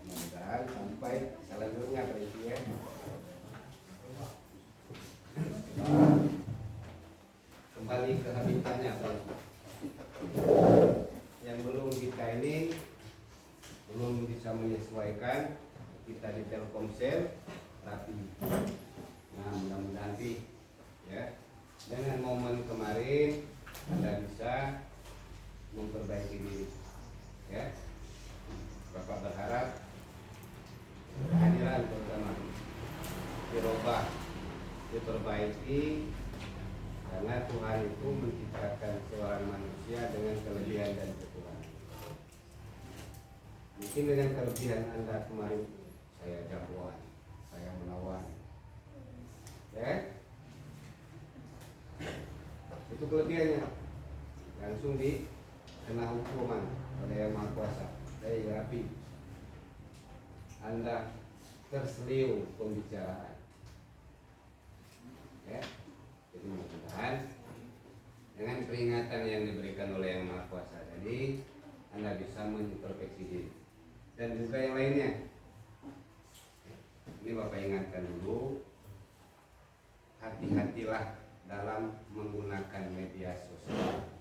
mudah-mudahan sampai selanjutnya berarti ya. Kembali ke habitatnya berarti. Yang belum kita ini belum bisa menyesuaikan, kita di Telkomsel tapi nah mudah-mudahan nanti ya dengan momen kemarin Anda bisa memperbaiki diri ya. Bapak berharap kehadiran terutama dirubah, diperbaiki, karena Tuhan itu menciptakan seorang manusia dengan kelebihan dan kekurangan. Mungkin dengan kelebihan Anda kemarin, saya jagoan, saya menawan, ya, itu kelebihannya, langsung kena hukuman oleh Yang Maha Kuasa. Saya rapi, Anda terseliu pembicaraan, ya. Jadi mudah-mudahan dengan peringatan yang diberikan oleh Yang Maha Kuasa tadi, Anda bisa mengintrospeksi diri dan juga yang lainnya. Ini Bapak ingatkan dulu, hati-hatilah dalam menggunakan media sosial,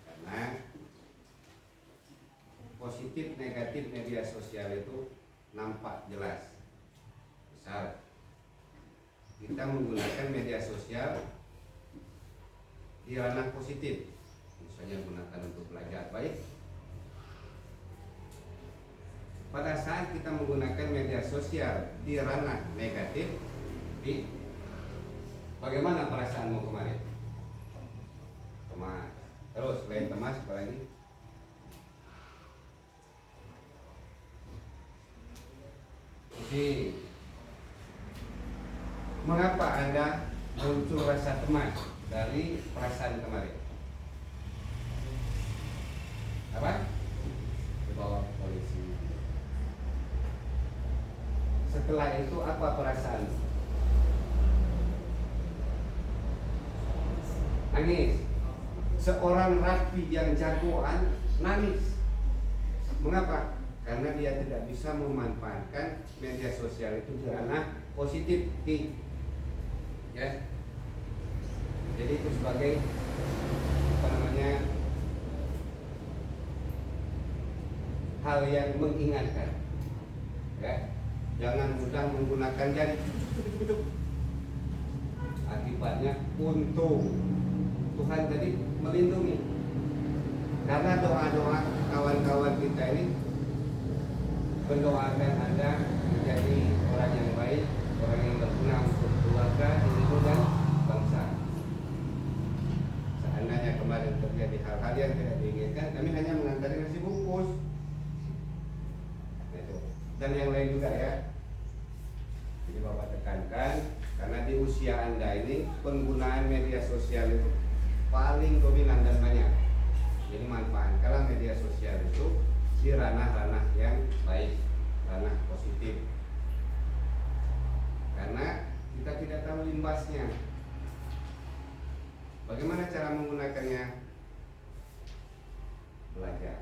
karena positif negatif media sosial itu nampak jelas. Misal kita menggunakan media sosial di ranah positif, misalnya gunakan untuk belajar baik. Pada saat kita menggunakan media sosial di ranah negatif, bagaimana perasaanmu kemarin? Cemas. Terus selain cemas apa lagi? Jadi, mengapa Anda muncul rasa cemas dari perasaan kemarin? Apa? Dibawa ke polisi. Setelah itu apa perasaan? Nangis. Seorang rapi yang jagoan nangis. Mengapa? Karena dia tidak bisa memanfaatkan media sosial itu di ranah positif, ya. Jadi itu sebagai hal yang mengingatkan, ya. Jangan mudah menggunakan jari. Akibatnya untung Tuhan tadi melindungi, karena doa-doa kawan-kawan kita ini mendoakan Anda menjadi orang yang baik, orang yang berguna untuk keluarga, diri dan bangsa. Seandainya kemarin terjadi hal-hal yang tidak diinginkan, kami hanya mengantarkan nasi bungkus. Dan yang lain juga ya. Jadi Bapak tekankan, karena di usia Anda ini penggunaan media sosial itu paling dominan dan banyak. Jadi manfaatkanlah media sosial itu di ranah-ranah yang baik, ranah positif. Karena kita tidak tahu imbasnya. Bagaimana cara menggunakannya? Belajar.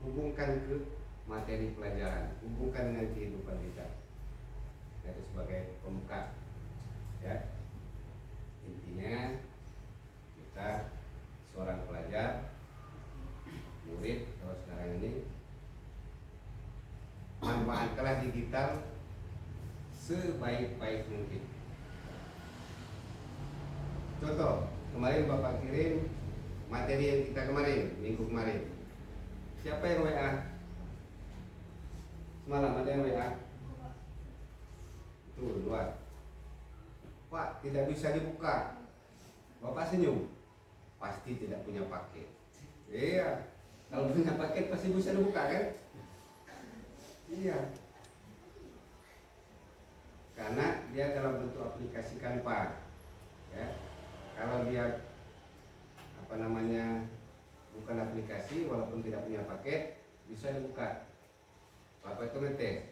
Hubungkan ke materi pelajaran, hubungkan dengan kehidupan kita. Itu sebagai pembuka, ya. Intinya kita seorang pelajar, murid kalau sekarang ini, manfaatkanlah digital sebaik-baik mungkin. Contoh, kemarin Bapak kirim materi yang kita kemarin, minggu kemarin. Siapa yang WA? Semalam ada yang WA? Itu luar. Pak, tidak bisa dibuka. Bapak senyum. Pasti tidak punya paket. Iya. Kalau punya paket pasti bisa dibuka kan? Iya. Karena dia dalam bentuk aplikasi Canva. Ya. Kalau dia bukan aplikasi, walaupun tidak punya paket, bisa dibuka. Bapak itu ngetes.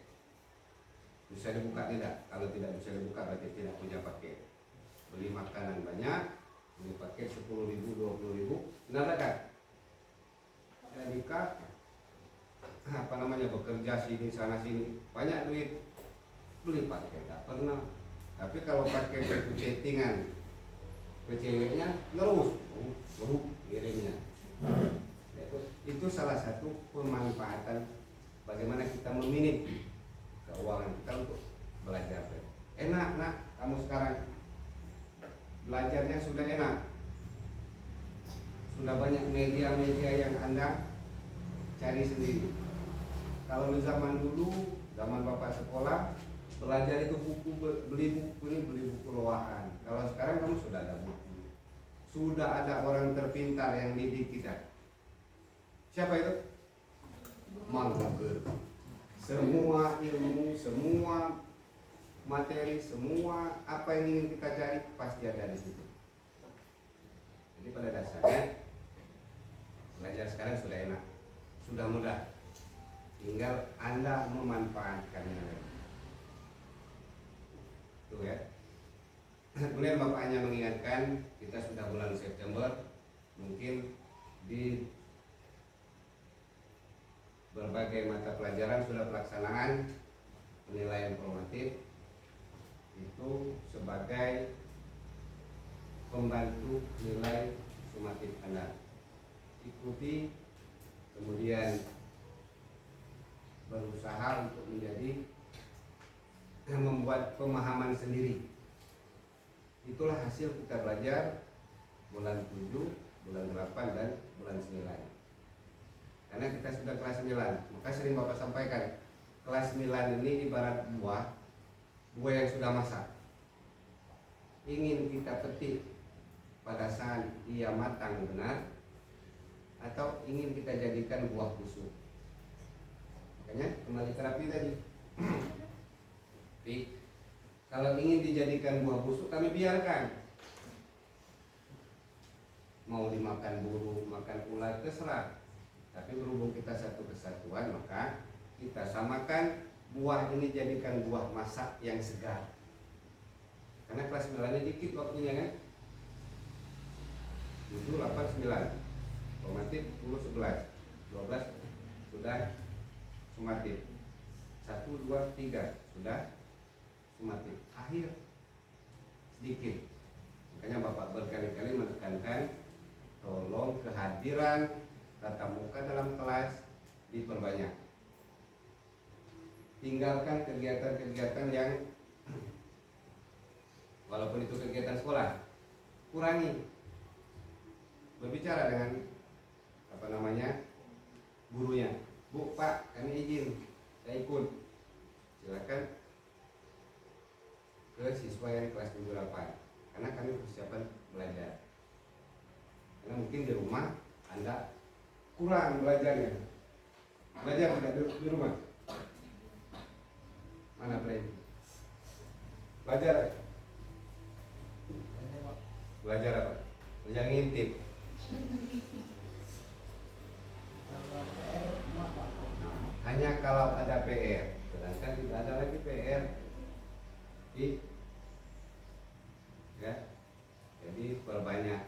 Bisa dibuka tidak? Kalau tidak bisa dibuka berarti tidak punya paket. Beli makanan banyak, beli paket 10.000, 20.000, benar kan? namanya bekerja sini sana sini, banyak duit, beli pakai nggak pernah. Tapi kalau pakai baju chattingan ke ceweknya ngerus, kirimnya. Itu salah satu pemanfaatan bagaimana kita memanage keuangan kita untuk belajar. Enak nak, kamu sekarang belajarnya sudah enak, sudah banyak media-media yang Anda cari sendiri. Kalau di zaman dulu, zaman Bapak sekolah, belajar itu buku, beli buku loahan. Kalau sekarang kamu sudah ada buku, sudah ada orang terpintar yang didik kita. Siapa itu? Mang Google. Semua ilmu, semua materi, semua apa yang ingin kita cari pasti ada di situ. Jadi pada dasarnya belajar sekarang sudah enak, sudah mudah, tinggal Anda memanfaatkannya. Tuh ya. Kemudian Bapak hanya mengingatkan, kita sudah bulan September, mungkin di berbagai mata pelajaran sudah pelaksanaan penilaian formatif itu sebagai pembantu nilai sumatif Anda. Ikuti, kemudian berusaha untuk menjadi membuat pemahaman sendiri. Itulah hasil kita belajar bulan 7, bulan 8 dan bulan 9. Karena kita sudah kelas 9, maka sering Bapak sampaikan, kelas 9 ini ibarat buah yang sudah masak. Ingin kita petik pada saat ia matang benar, atau ingin kita jadikan buah busuk. Makanya kembali terapi tadi. Tapi kalau ingin dijadikan buah busuk, kami biarkan. Mau dimakan burung, makan ular, terserah. Tapi berhubung kita satu kesatuan, maka kita samakan buah ini jadikan buah masak yang segar. Karena kelas 9 dikit waktunya kan. 7, 8, 9 formatif, 10, 11 12 sudah sumatif, 1, 2, 3 sudah sumatif. Akhir sedikit. Makanya Bapak berkali-kali menekankan, tolong kehadiran tatap muka dalam kelas diperbanyak. Tinggalkan kegiatan-kegiatan yang walaupun itu kegiatan sekolah, kurangi. Berbicara dengan gurunya, Bu, Pak, kami izin, saya ikut. Silakan ke siswa yang kelas 7-8, karena kami persiapan belajar. Karena mungkin di rumah Anda kurang belajarnya. Belajar tidak di rumah? Mana Play? Belajar? Belajar apa? Belajar ngintip. Hanya kalau ada PR, sedangkan tidak ada lagi PR. Ya, jadi perbanyak.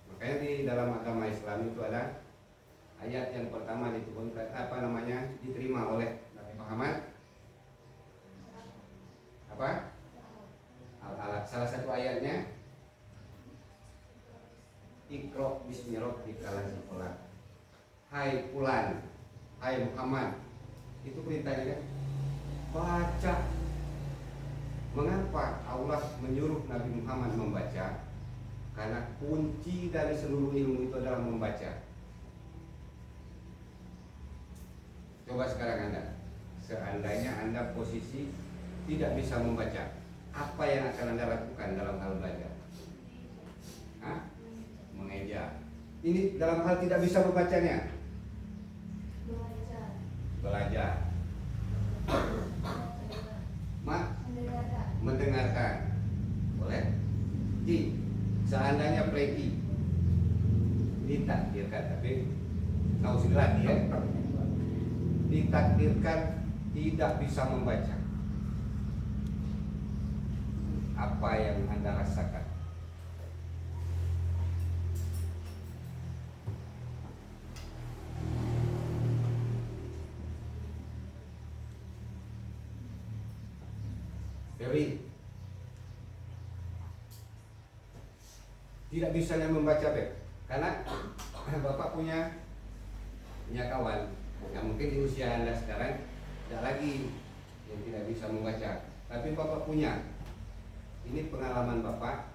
Makanya di dalam agama Islam itu ada ayat yang pertama diturunkan diterima oleh Nabi Muhammad. Apa? Al-Alaq. Salah satu ayatnya, Iqra bismi rabbikal ladzi khalaq. Hai fulan, hai Muhammad. Itu perintahnya kan? Baca. Mengapa Allah menyuruh Nabi Muhammad membaca? Karena kunci dari seluruh ilmu itu adalah membaca. Coba sekarang Anda, seandainya Anda posisi tidak bisa membaca, apa yang akan Anda lakukan dalam hal belajar? Mengeja. Ini dalam hal tidak bisa membacanya. Belajar. Mendengarkan. Boleh? Ji, seandainya Preki ditakdirkan, tapi nauzubillah ya, ditakdirkan tidak bisa membaca, apa yang Anda rasakan? Febri, tidak bisanya membaca Beb, karena Bapak punya kawan yang mungkin di usia Anda sekarang tidak lagi yang tidak bisa membaca, tapi Bapak punya. Ini pengalaman Bapak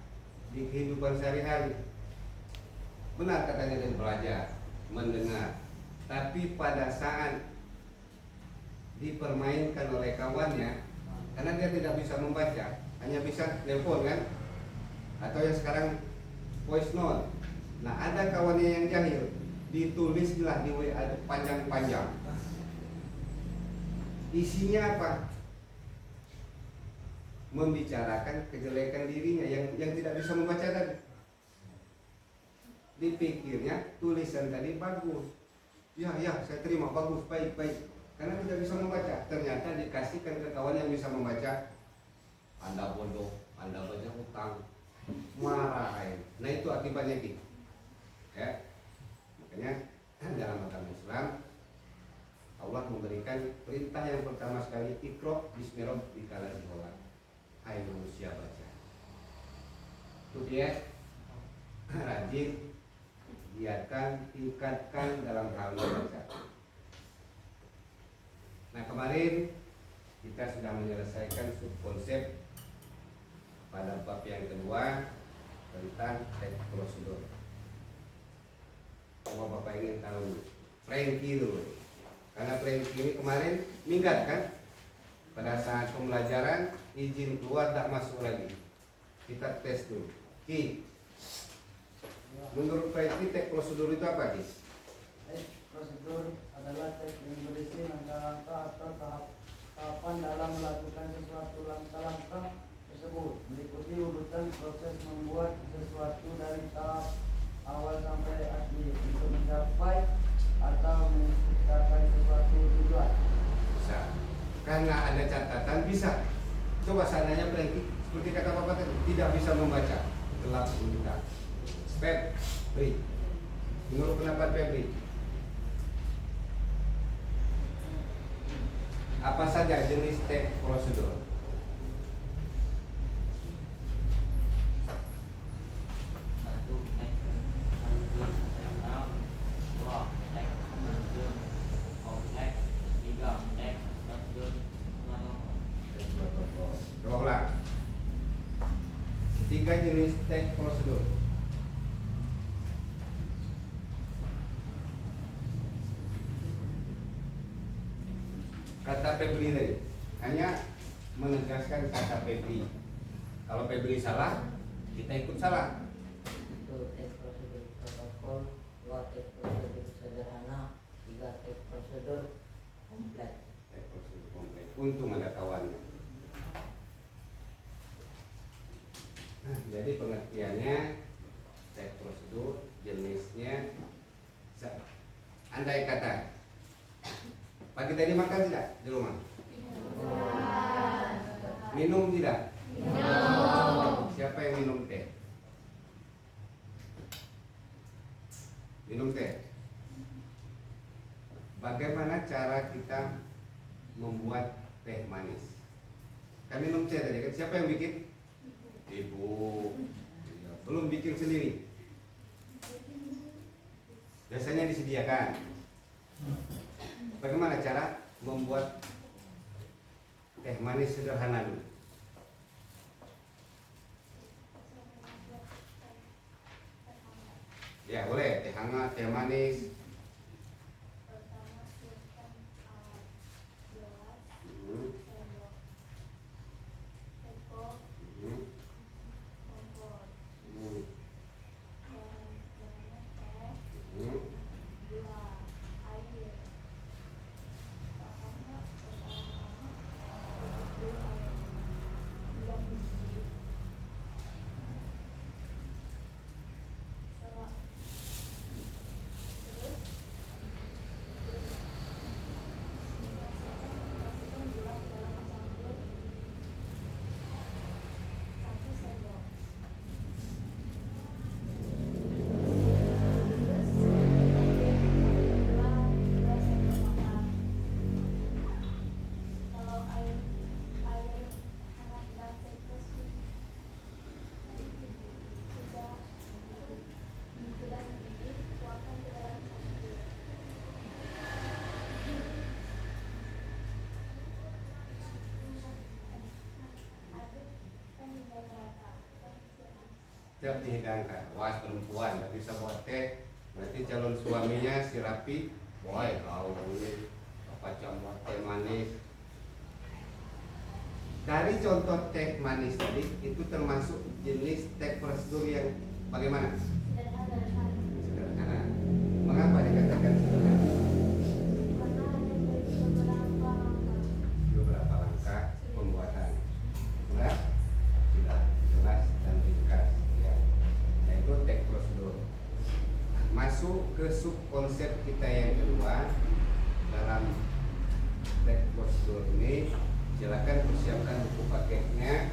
di kehidupan sehari-hari. Benar katanya dia belajar, mendengar, tapi pada saat dipermainkan oleh kawannya, karena dia tidak bisa membaca, hanya bisa telepon kan, atau yang sekarang voice note. Nah, ada kawannya yang jahil, ditulislah di WA panjang-panjang. Isinya apa? Membicarakan kejelekan dirinya yang tidak bisa membaca tadi. Dipikirnya tulisan tadi bagus. Ya, saya terima, bagus, baik. Karena tidak bisa membaca. Ternyata dikasihkan ke kawan yang bisa membaca. Anda bodoh, Anda banyak utang. Marah. Nah, itu akibatnya gitu. Ya. Makanya dalam agama Islam Allah memberikan perintah yang pertama sekali, Iqra bismi rabbikal ladzi khalaq. Hai manusia, baca. Itu dia rajin, giatkan, tingkatkan dalam hal membaca. Nah, kemarin kita sudah menyelesaikan subkonsep pada bab yang kedua tentang teks prosedur. Kalau Bapak ingin tahu Frankie dulu, karena Frankie ini kemarin minggat kan, pada saat pembelajaran izin keluar tak masuk lagi. Kita tes dulu. Ki, menurut Frankie teks prosedur itu apa, Ki? Teks prosedur adalah teks yang berisi langkah-langkah atau tahapan dalam melakukan sesuatu langkah-langkah tersebut, meliputi urutan proses membuat sesuatu dari tahap awal sampai akhir untuk mencapai atau menciptakan sesuatu tujuan. Bisa. Karena ada catatan bisa. Coba seandainya Frankie seperti kata Bapak tadi tidak bisa membaca, gelap gulita. Febri, menurut pendapat Febri, apa saja jenis teks prosedur? Tiga jenis teks prosedur. Kata Febri tadi hanya menegaskan kata Febri. Kalau Febri salah, kita ikut salah. Itu teks prosedur protokol, 2 teks prosedur sederhana, 3 teks prosedur kompleks. Teks prosedur kompleks. Untung ada kawannya. Nah, jadi pengertiannya teks prosedur jenisnya, andai kata pagi tadi makan tidak di rumah? Minum tidak? Siapa yang minum teh? Minum teh. Bagaimana cara kita membuat teh manis? Kan minum teh tadi kan, siapa yang bikin? Ibu. Belum bikin sendiri. Biasanya disediakan. Bagaimana cara membuat teh manis sederhana dulu? Ya boleh, teh hangat, teh manis. Setiap dihidangkan, wah perempuan nggak bisa buat teh, berarti calon suaminya si rapi, boy kau ini apa buat teh manis. Dari contoh teh manis tadi itu termasuk jenis teh prosedur yang bagaimana? Sederhana. Mengapa dikatakan sederhana? Beberapa langkah pembuatan. Sudah jelas dan ringkas. Ya. Yaitu teh prosedur. Masuk ke subkonsep kita yang kedua dalam teh prosedur ini. Silakan persiapkan buku paketnya.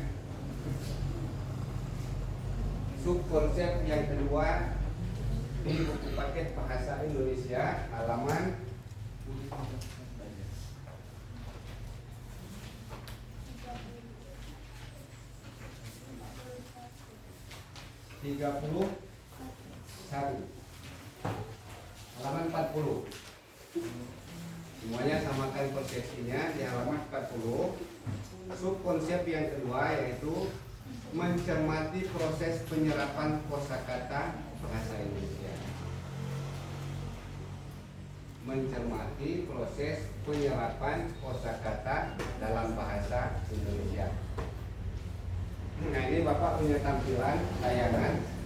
Subkonsep yang kedua di buku paket bahasa Indonesia halaman 31 halaman 40. Semuanya samakan persepsinya di halaman 40. Subkonsep yang kedua yaitu mencermati proses penyerapan kosakata bahasa Indonesia. Mencermati proses penyerapan kosakata dalam bahasa Indonesia. Nah, ini Bapak punya tampilan tayangan.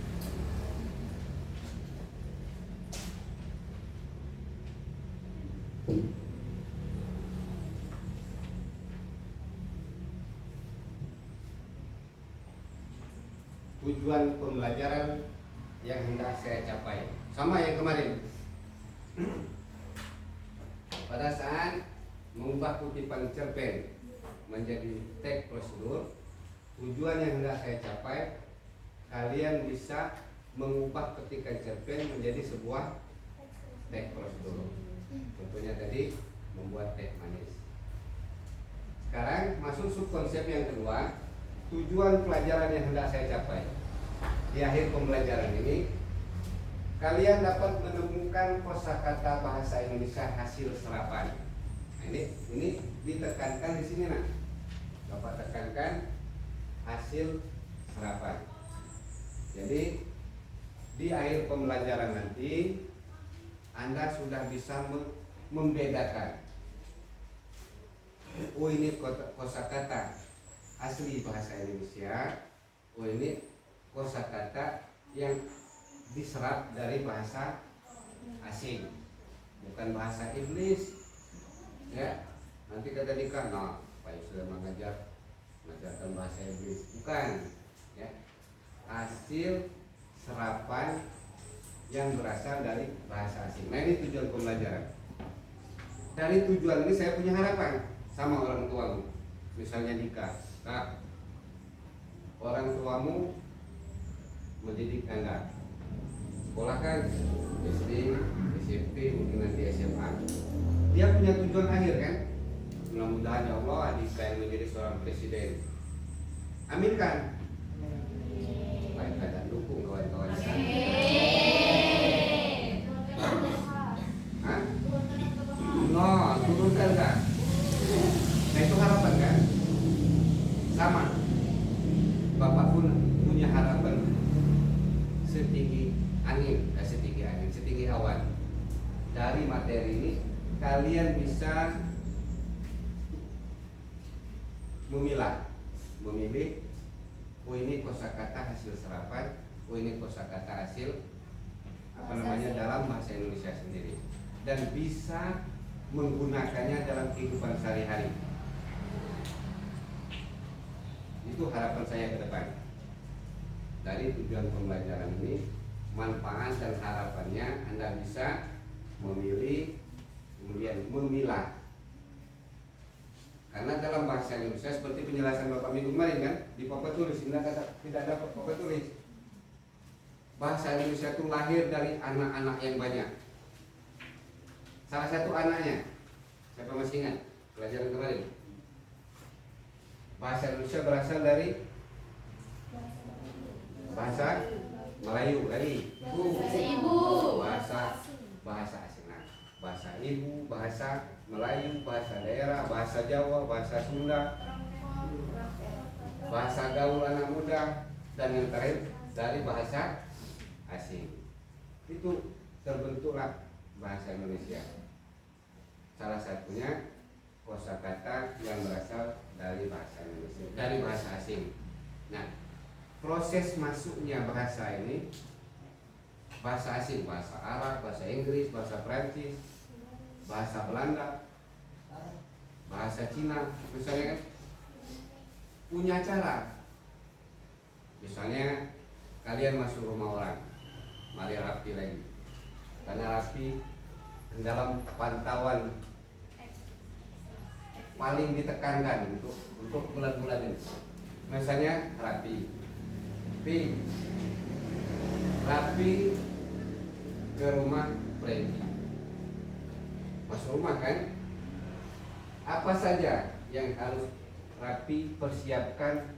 Tujuan pembelajaran yang hendak saya capai sama yang kemarin. Pada saat mengubah kutipan cerpen menjadi teks prosedur, tujuan yang hendak saya capai, kalian bisa mengubah ketikan cerpen menjadi sebuah teks prosedur. Contohnya tadi membuat teh manis. Sekarang masuk subkonsep yang kedua. Tujuan pelajaran yang hendak saya capai di akhir pembelajaran ini, kalian dapat menemukan kosakata bahasa Indonesia hasil serapan. Nah, ini ditekankan di sini, nah. Bapak tekankan hasil serapan. Jadi di akhir pembelajaran nanti Anda sudah bisa membedakan. Oh, ini kosakata asli bahasa Indonesia. Oh, ini kosakata yang diserap dari bahasa asing, bukan bahasa iblis. Ya, nanti kata Dika, nah, Pak sudah mengajarkan bahasa iblis, bukan. Ya, hasil serapan yang berasal dari bahasa asing. Nah, ini tujuan pembelajaran. Dari tujuan ini saya punya harapan sama orang tuamu. Misalnya Dika, Kak, orang tuamu mendidik Anda, sekolahkan SD, SMP, mungkin nanti SMA. Dia punya tujuan akhir kan? Mudah-mudahan ya Allah adik saya menjadi seorang presiden. Amin kan? Baik, dan dukung kawan-kawan saya. Hah? No, turunkan kan? Nah, itu harapan kan? Sama. Bapak pun punya harapan setinggi awan. Dari materi ini kalian bisa memilih, oh ini kosakata hasil serapan, oh ini kosakata hasil dalam bahasa Indonesia sendiri, dan bisa menggunakannya dalam kehidupan sehari-hari. Itu harapan saya ke depan. Dari tujuan pembelajaran ini, manfaat dan harapannya Anda bisa memilih, kemudian memilah. Karena dalam bahasa Indonesia seperti penjelasan Bapak minggu kemarin kan, di papan tulis, tidak ada papan tulis. Bahasa Indonesia itu lahir dari anak-anak yang banyak. Salah satu anaknya, siapa masih ingat pelajaran kemarin? Bahasa Indonesia berasal dari bahasa Melayu, dari ibu. Bahasa asing. Bahasa ibu, bahasa Melayu, bahasa daerah, bahasa Jawa, bahasa Sunda, bahasa gaul anak muda, dan yang terakhir dari bahasa asing. Itu terbentuklah bahasa Indonesia. Salah satunya kosakata yang berasal dari bahasa Indonesia, dari bahasa asing. Nah, proses masuknya bahasa ini, bahasa asing, bahasa Arab, bahasa Inggris, bahasa Prancis, bahasa Belanda, bahasa Cina, misalnya kan punya cara. Misalnya kalian masuk rumah orang, mari rapi lagi, karena rapi dalam pantauan paling ditekankan untuk bulan-bulan ini. Misalnya rapi, rapi ke rumah Freddy, masuk rumah kan? Apa saja yang harus rapi persiapkan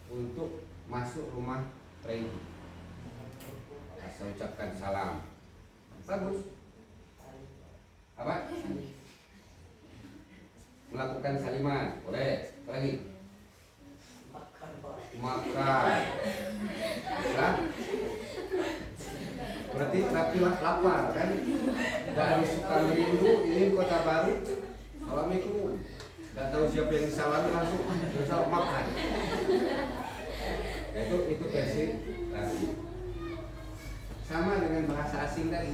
untuk masuk rumah Freddy? Asal ucapkan salam, bagus. Apa? Melakukan saliman, boleh. Apa lagi? Makan. Ya? Berarti rapi lapar kan? Dari Sukamirindu ini Kota Baru. Assalamualaikum. Gak tahu siapa yang disalami langsung makan. Itu versi rapi. Sama dengan bahasa asing tadi.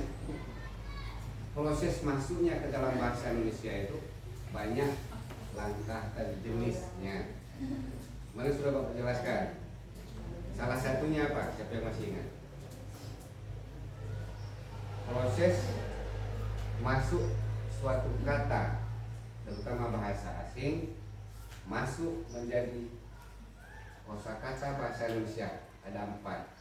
Proses masuknya ke dalam bahasa Indonesia itu banyak langkah dan jenisnya. Mari sudah Bapak jelaskan. Salah satunya apa? Siapa yang masih ingat? Proses masuk suatu kata, terutama bahasa asing, masuk menjadi kosakata bahasa Indonesia. Ada 4.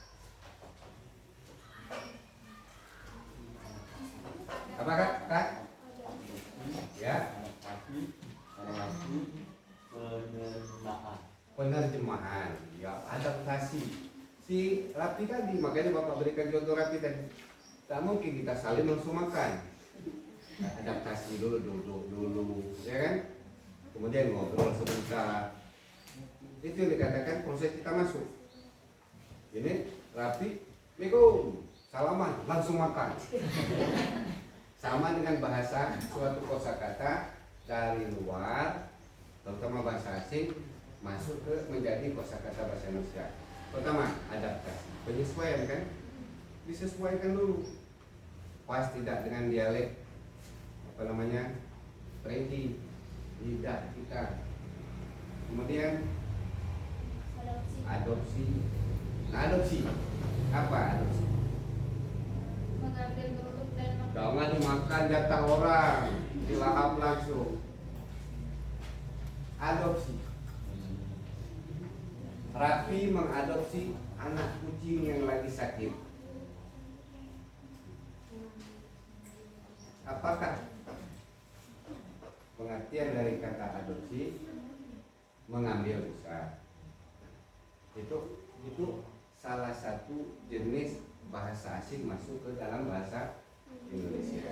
Apa Kak? Ya. Penerjemahan. Ya, adaptasi. Si rapi tadi, makanya Bapak berikan contoh rapi tadi. Tak mungkin kita saling langsung makan. Adaptasi dulu, ya kan? Kemudian ngobrol sebentar. Itu yang dikatakan proses kita masuk. Ini rapi, Assalamualaikum, salaman, langsung makan. Sama dengan bahasa suatu kosakata dari luar, terutama bahasa asing, masuk ke menjadi kosakata bahasa Indonesia. Pertama, adaptasi, penyesuaian kan? Disesuaikan dulu. Pas tidak dengan dialek Freddy, lidah kita. Kemudian adopsi. Nah, adopsi apa adopsi? Mengambil produk dan Jangan dimakan jatah orang, dilahap langsung. Adopsi. Rapi mengadopsi anak kucing yang lagi sakit. Apakah pengertian dari kata adopsi? Mengambil besar. Itu salah satu jenis bahasa asing masuk ke dalam bahasa Indonesia.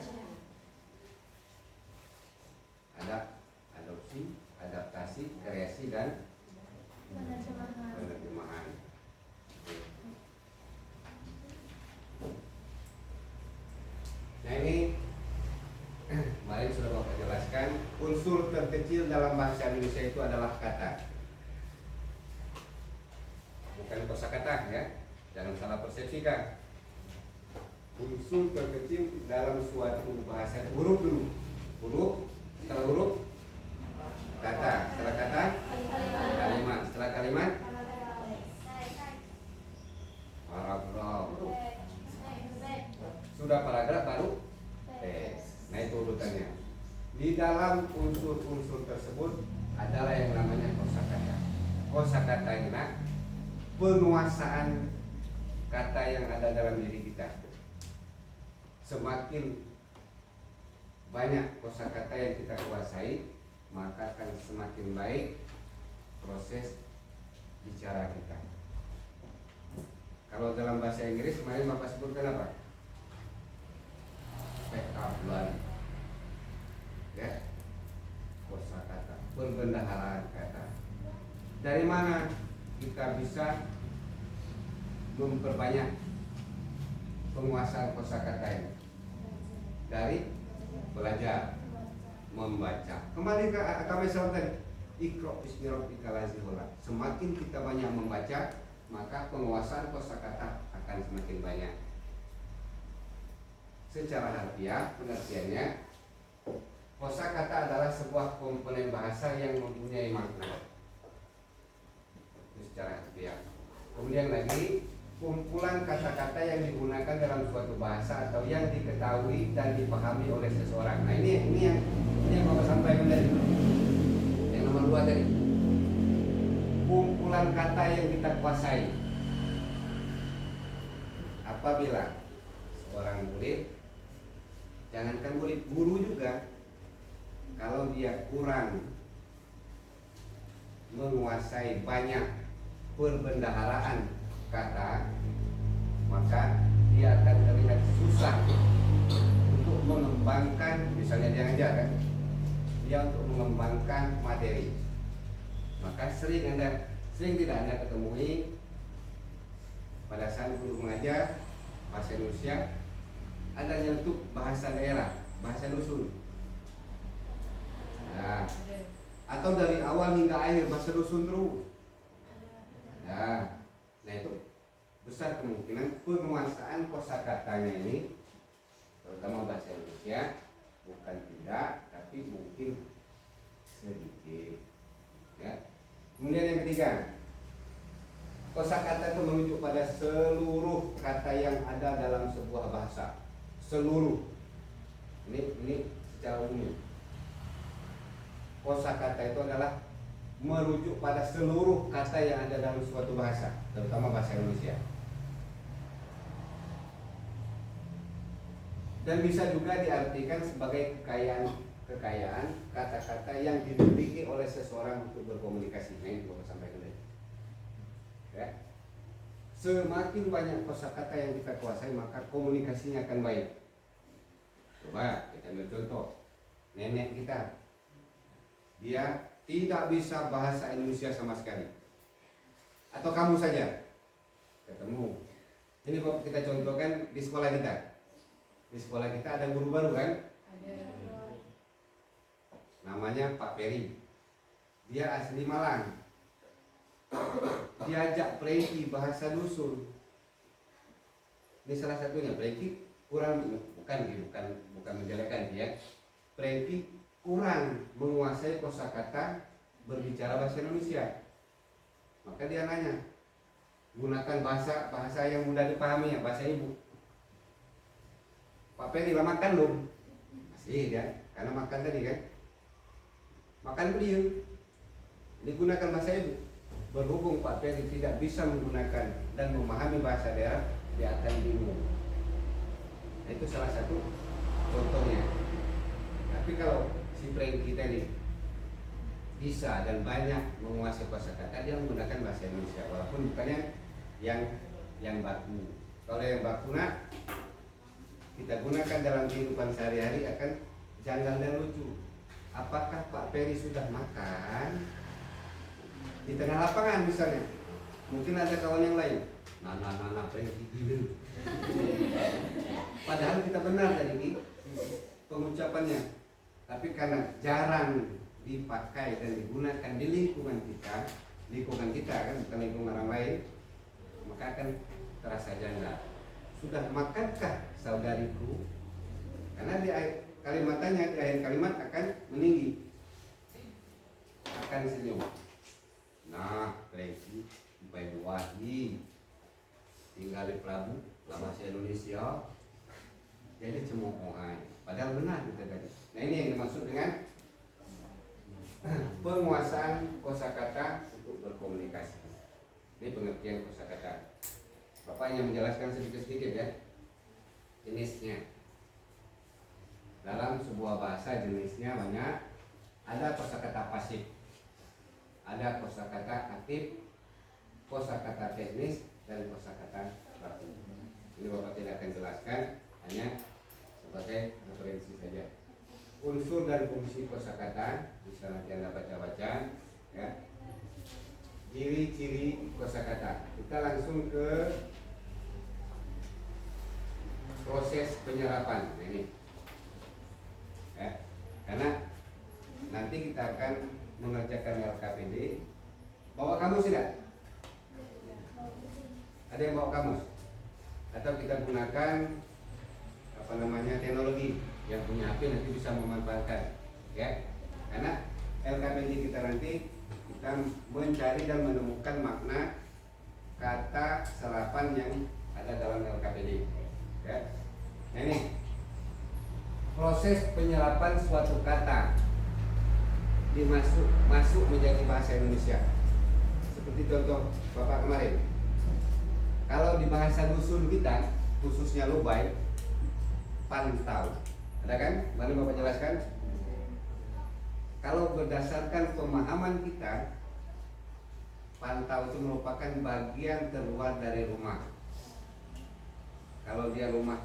Ada adopsi, adaptasi, kreasi, dan penerjemahan. Nah ini kemarin sudah Bapak jelaskan, unsur terkecil dalam bahasa Indonesia itu adalah kata, bukan kosakata ya, jangan salah persepsikan. Unsur terkecil dalam suatu bahasa, huruf dulu, setelah huruf kata, setelah kata kalimat, setelah kalimat paragraf, sudah paragraf baru teks. Nah itu urutannya. Di dalam unsur-unsur tersebut adalah yang namanya kosakata. Kosakata ini penguasaan kata yang ada dalam diri kita. Semakin banyak kosakata yang kita kuasai, maka akan semakin baik proses bicara kita. Kalau dalam bahasa Inggris kemarin Bapak sebutkan apa? Vocabulary, ya, kosakata, pembendaharaan kata. Dari mana kita bisa memperbanyak penguasaan kosakata ini? Dari belajar, membaca. Kembali ke kami tadi, ikro bismi rabbika lazi khalaq. Semakin kita banyak membaca, maka penguasaan kosakata akan semakin banyak. Secara harfiah, pengertiannya, kosakata adalah sebuah komponen bahasa yang mempunyai makna. Itu secara harfiah. Kemudian lagi, kumpulan kata-kata yang digunakan dalam suatu bahasa atau yang diketahui dan dipahami oleh seseorang. Nah ini yang Bapak sampaikan tadi. Yang nomor 2 tadi. Kumpulan kata yang kita kuasai. Apabila seorang murid, jangankan murid, guru juga, kalau dia kurang menguasai banyak perbendaharaan kata, maka dia akan terlihat susah untuk mengembangkan, misalnya dia ngajar kan, dia untuk mengembangkan materi. Maka sering tidak Anda ketemui pada saat guru mengajar bahasa Indonesia, ada nyentuh bahasa daerah, bahasa dusun. Nah, atau dari awal hingga akhir bahasa dusun terus. Nah itu besar kemungkinan penguasaan kosakatanya ini, terutama bahasa Indonesia, bukan tidak, tapi mungkin sedikit. Ya. Kemudian yang ketiga, kosakata itu merujuk pada seluruh kata yang ada dalam sebuah bahasa. Seluruh. Ini secara umum. Kosakata itu adalah merujuk pada seluruh kata yang ada dalam suatu bahasa, terutama bahasa Indonesia. Dan bisa juga diartikan sebagai kekayaan kata-kata yang dimiliki oleh seseorang untuk berkomunikasi. Nah, ini Bapak sampaikan tadi. Ya. Semakin banyak kosakata yang kita kuasai, maka komunikasinya akan baik. Coba kita ambil contoh. Nenek kita, dia tidak bisa bahasa Indonesia sama sekali. Atau kamu saja ketemu. Ini kok kita contohkan di sekolah kita. Di sekolah kita ada guru baru kan? Ada. Namanya Pak Peri. Dia asli Malang. Diajak Preki bahasa dusun. Ini salah satunya. Preki kurang, bukan menjelekkan dia. Preki kurang menguasai kosakata berbicara bahasa Indonesia. Maka dia nanya, gunakan bahasa yang mudah dipahami, ya, bahasa ibu. Pak Peri lah makan belum? Masih dia, karena makan tadi kan. Makan beliau digunakan bahasa ibu. Berhubung Pak Peri tidak bisa menggunakan dan memahami bahasa daerah, dia akan bingung. Nah, itu salah satu contohnya. Tapi kalau si Peri kita ini bisa dan banyak menguasai kosakata, dia menggunakan bahasa Indonesia, walaupun bukannya yang baku. Kalau yang baku kita gunakan dalam kehidupan sehari-hari akan janggal dan lucu. Apakah Pak Peri sudah makan? Di tengah lapangan misalnya, mungkin ada kawan yang lain. Nah, Peri gitu. Padahal kita benar tadi pengucapannya, tapi karena jarang dipakai dan digunakan di lingkungan kita kan, bukan lingkungan orang lain, maka akan terasa janggal. Sudah makankah saudariku? Karena di kalimatannya, di akhir kalimat akan meninggi, akan senyum. Nah, Preki, Bapak Wahdi, tinggal di Prabu, bahasa Indonesia, jadi cemoohan. Padahal benar kita tadi. Nah, ini yang dimaksud dengan penguasaan kosakata untuk berkomunikasi. Ini pengertian kosakata. Bapak yang menjelaskan sedikit-sedikit ya jenisnya. Dalam sebuah bahasa jenisnya banyak. Ada kosakata pasif, ada kosakata aktif, kosakata teknis, dan kosakata baku. Ini Bapak tidak akan jelaskan, hanya sebagai referensi saja. Unsur dan fungsi kosakata bisa nanti Anda baca-baca ya. Ciri-ciri kosakata. Kita langsung ke proses penyerapan. Nah, ini ya, karena nanti kita akan mengerjakan LKPD. Bawa kamus tidak? Ada yang bawa kamus? Atau kita gunakan teknologi yang punya HP nanti bisa memanfaatkan, ya? Karena LKPD kita nanti kita mencari dan menemukan makna kata serapan yang ada dalam LKPD, ya. Nah, ini proses penyerapan suatu kata masuk menjadi bahasa Indonesia. Seperti contoh Bapak kemarin, kalau di bahasa dusun kita, khususnya Lubai, pantau, ada kan? Mari Bapak jelaskan. Kalau berdasarkan pemahaman kita, pantau itu merupakan bagian terluar dari rumah. Kalau dia rumah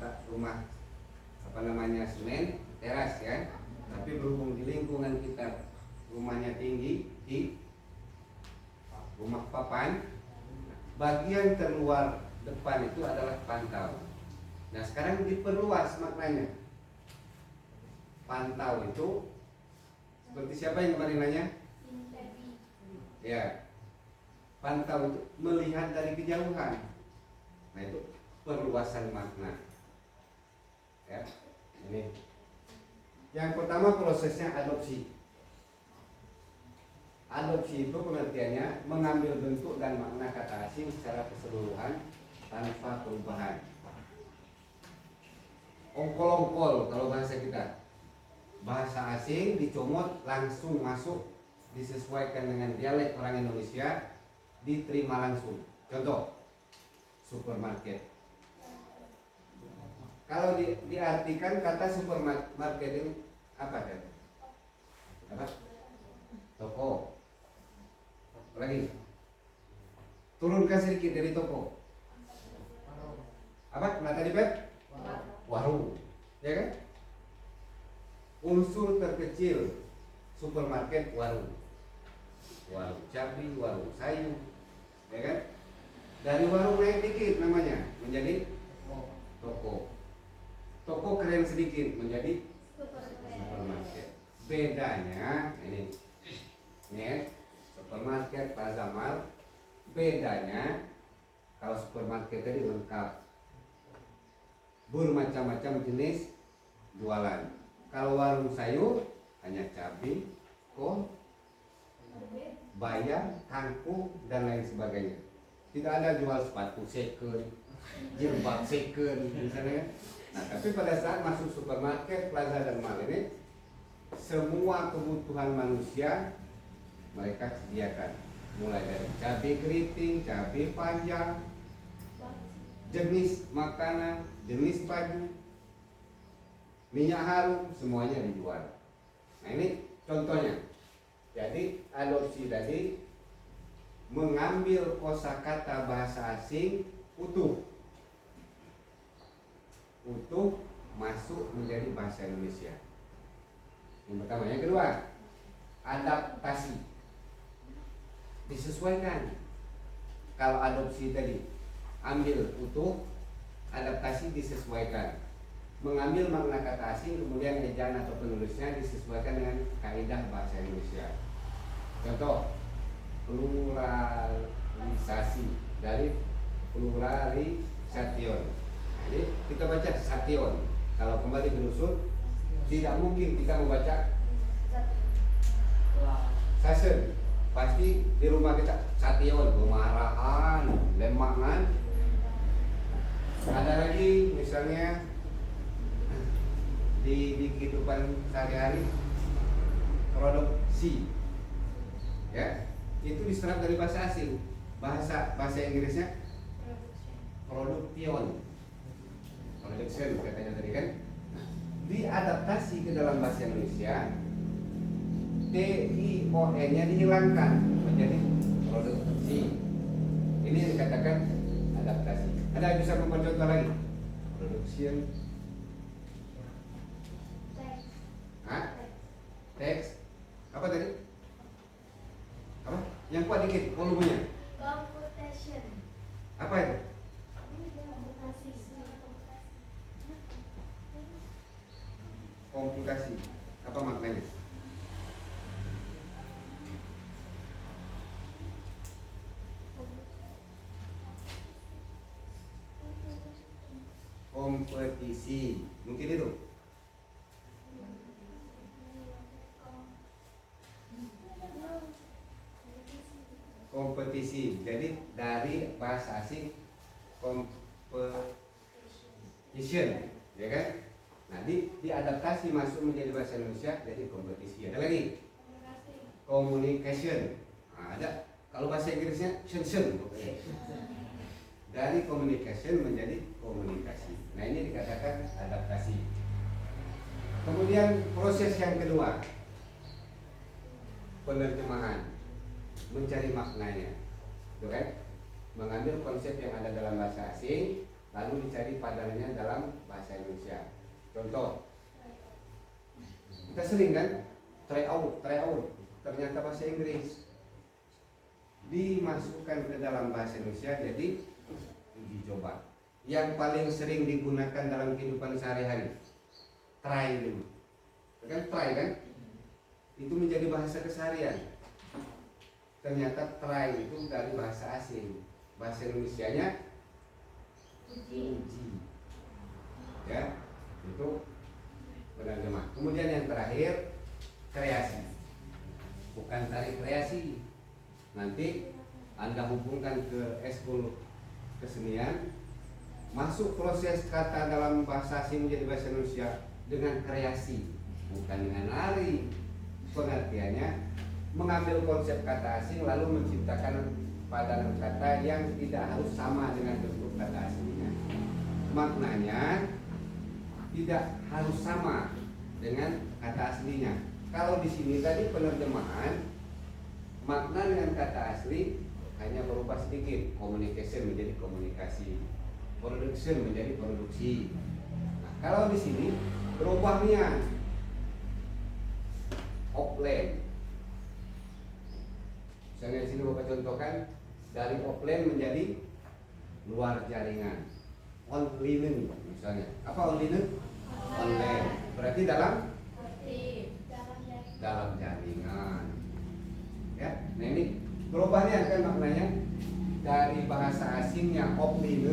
semen, teras ya, tapi berhubung di lingkungan kita rumahnya tinggi, di rumah papan, bagian terluar depan itu adalah pantau. Nah, sekarang diperluas maknanya. Pantau itu seperti siapa yang kemarin nanya? Ya, pantau itu melihat dari kejauhan. Nah, itu perluasan makna. Ya, ini. Yang pertama prosesnya adopsi. Adopsi itu pengertiannya mengambil bentuk dan makna kata asing secara keseluruhan tanpa perubahan. Ongkol-ongkol kalau bahasa kita. Bahasa asing dicomot langsung masuk, disesuaikan dengan dialek orang Indonesia, diterima langsung. Contoh, supermarket. Kalau diartikan kata supermarket ini apa kan? Apa? Toko. Lagi. Turunkan sedikit dari toko. Apa? Nah tadi Pep? Warung. Ya kan? Unsur terkecil supermarket warung. Warung cabai, warung sayur. Ya kan? Dari warung naik dikit namanya menjadi toko. Toko keren sedikit menjadi supermarket. Bedanya ini supermarket Plaza Mall. Bedanya kalau supermarket tadi lengkap, bermacam-macam jenis jualan. Kalau warung sayur hanya cabai, kol, bayam, kangkung dan lain sebagainya. Tidak ada jual sepatu second, jilbab second misalnya. Nah, tapi pada saat masuk supermarket, plaza dan mall ini, semua kebutuhan manusia mereka sediakan, mulai dari cabai keriting, cabai panjang, jenis makanan, jenis baju, minyak harum, semuanya dijual. Nah, ini contohnya. Jadi adopsi tadi mengambil kosakata bahasa asing utuh masuk menjadi bahasa Indonesia. Yang pertama. Yang kedua, adaptasi, disesuaikan. Kalau adopsi tadi ambil utuh, adaptasi disesuaikan. Mengambil makna kata asing, kemudian ejaan atau penulisnya disesuaikan dengan kaidah bahasa Indonesia. Contoh, pluralisasi dari pluralisation. Jadi kita baca sation. Kalau kembali ke dusun, tidak mungkin kita membaca sation. Pasti di rumah kita sation, kemarahan, lemangan. Ada lagi misalnya di kehidupan sehari-hari, produksi, ya, itu diserap dari bahasa asing. Bahasa Inggrisnya production katanya tadi kan. Diadaptasi ke dalam bahasa Indonesia, TION-nya dihilangkan menjadi produksi. Ini yang dikatakan adaptasi. Ada yang bisa mempercontoh lagi? Production. Teks. Apa tadi? Apa? Yang kuat dikit volumenya. Computation. Apa itu? komunikasi. Apa maknanya? Kompetisi, mungkin itu. Kompetisi. Jadi dari bahasa asing competition, ya kan? Nah, diadaptasi masuk menjadi bahasa Indonesia jadi kompetisi. Ada lagi communication. Nah, ada kalau bahasa Inggrisnya sensation. Dari communication menjadi komunikasi. Nah, ini dikatakan adaptasi. Kemudian proses yang kedua, penerjemahan, mencari maknanya, gitu kan? Mengambil konsep yang ada dalam bahasa asing lalu dicari padanannya dalam bahasa Indonesia. Contoh, kita sering kan try out, ternyata bahasa Inggris dimasukkan ke dalam bahasa Indonesia jadi uji coba. Yang paling sering digunakan dalam kehidupan sehari-hari, try dulu, kan try kan? Itu menjadi bahasa keseharian. Ternyata try itu dari bahasa asing, bahasa Indonesianya uji. Ya, itu penerjemah. Kemudian yang terakhir, kreasi. Bukan tarik kreasi. Nanti Anda hubungkan ke eskul kesenian, masuk proses kata dalam bahasa asing menjadi bahasa Indonesia dengan kreasi, bukan dengan lari. Pengertiannya mengambil konsep kata asing lalu menciptakan padanan kata yang tidak harus sama dengan bentuk kata aslinya. Maknanya tidak harus sama dengan kata aslinya. Kalau di sini tadi penerjemahan, makna dengan kata asli hanya berubah sedikit. Communication menjadi komunikasi, production menjadi produksi. Nah, kalau di sini berubahnya offline. Misalnya di sini Bapak contohkan dari offline menjadi luar jaringan. Online misalnya. Apa online? Online. Berarti dalam jaringan. Ya, nah ini perubahannya kan maknanya dari bahasa asingnya offline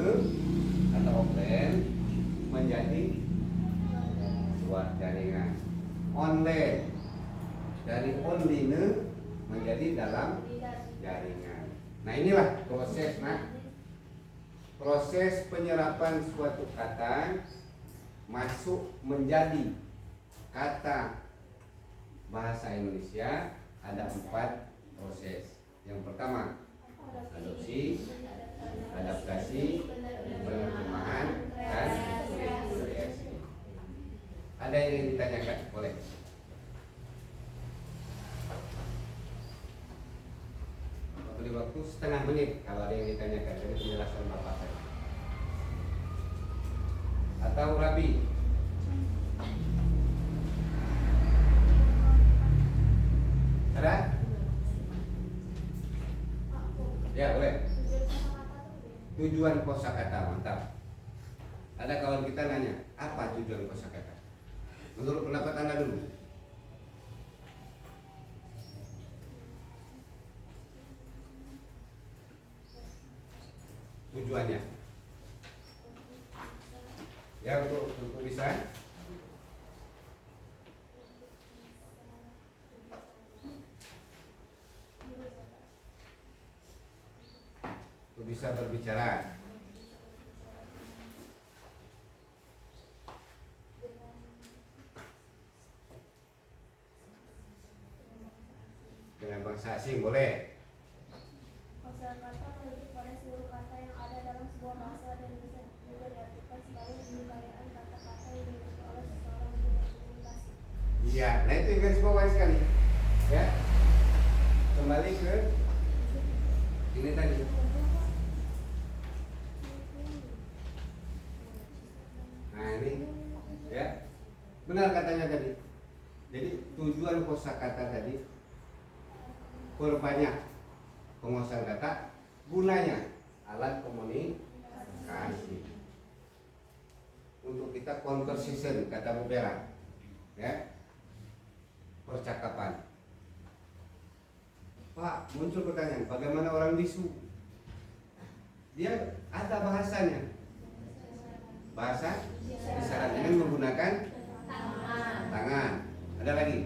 atau offline menjadi luar jaringan. Online dari online menjadi dalam jaringan. Nah, inilah proses. Proses penyerapan suatu kata masuk menjadi kata bahasa Indonesia ada 4 proses. Yang pertama, adopsi, adaptasi, penerjemahan, dan kreasi. Ada yang ingin ditanyakan? Boleh. Beri waktu setengah menit kalau ada yang ditanyakan dari penjelasan Bapak tadi. Atau Rabi? Ada? Ya, boleh. Tujuan kosakata, mantap. Ada kawan kita nanya, apa tujuan kosakata? Menurut pendapat Anda dulu. Tujuannya ya untuk bisa berbicara. Dengan bahasa asing boleh. Kosakata merujuk pada seluruh kata yang ada dalam sebuah bahasa dan bisa juga diartikan sebagai kekayaan kata-kata yang dimiliki oleh seseorang untuk berkomunikasi. Iya, nah itu yang garis bawah sekali. Ya, kembali ke ini tadi. Nah ini, ya, benar katanya tadi. Jadi tujuan kosakata tadi perbanyak penguasaan kata, gunanya alat komunikasi untuk kita conversation, kata Bu Vera, ya, percakapan. Pak, muncul pertanyaan, bagaimana orang bisu? Dia ada bahasanya, bahasa isyarat dengan menggunakan tangan. Ada lagi?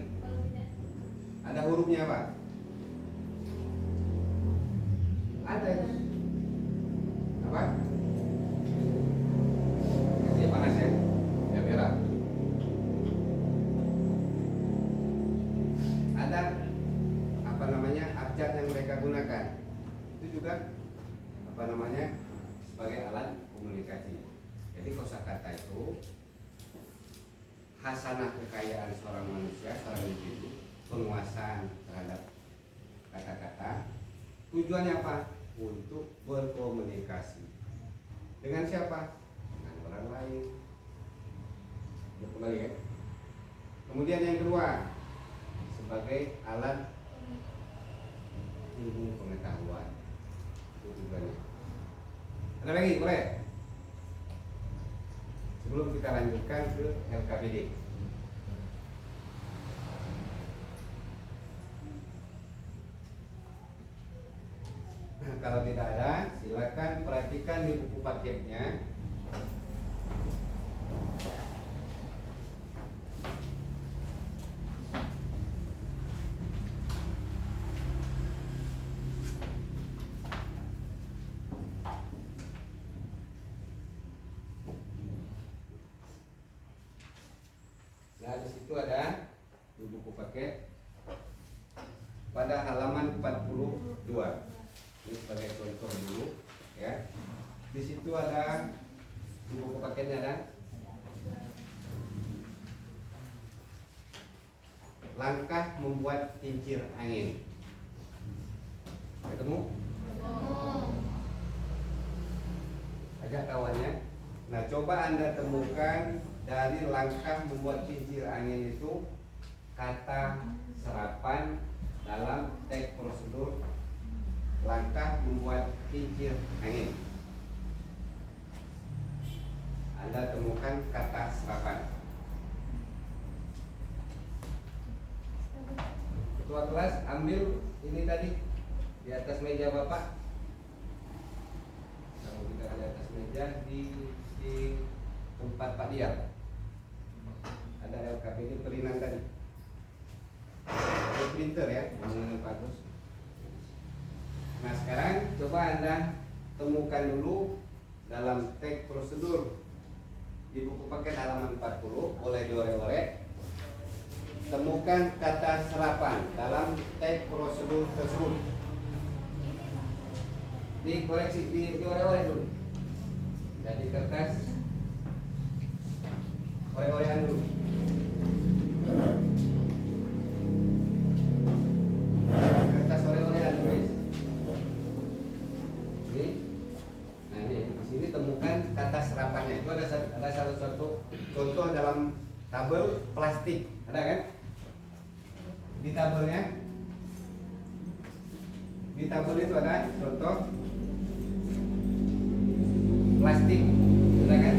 Ada hurufnya apa? Ada itu. Apa? Dia panas ya? Ya merah. Ada apa namanya abjad yang mereka gunakan. Itu juga apa namanya sebagai alat komunikasi. Jadi kosakata itu hasanah kekayaan seorang manusia, seorang individu, penguasaan terhadap kata-kata. Tujuannya apa? Untuk berkomunikasi. Dengan siapa? Dengan orang lain. Kembali ya. Kemudian yang kedua, sebagai alat ilmu pengetahuan. Itu tujuannya. Ada lagi, boleh? Sebelum kita lanjutkan ke LKPD. Nah, kalau tidak ada, silakan perhatikan di buku paketnya. Nah, di situ ada di buku paket pada halaman 42. Ini sebagai contoh dulu, ya. Di situ ada di buku paketnya ada langkah membuat kincir angin. Ketemu? Ajak kawannya. Nah, coba Anda temukan dari langkah membuat kincir angin itu kata serapan dalam teks prosedur langkah membuat kincir angin. Anda temukan kata serapan. Ketua kelas ambil ini tadi di atas meja Bapak. Kalau kita di atas meja di tempat Pak Diar ada LKPD perinan tadi. Ada printer ya, yang bagus. Nah, sekarang coba Anda temukan dulu dalam teks prosedur di buku paket halaman 40, boleh diorek-orek. Temukan kata serapan dalam teks prosedur tersebut. Dikoreksi, diorek-orek dulu. Jadi kertas orek-orekan dulu. Kertas orek-orekan dulu. Di sini temukan kata serapannya. Itu ada salah satu contoh dalam tabel plastik, ada kan? Di tabelnya, di tabel itu ada contoh plastik, ada kan?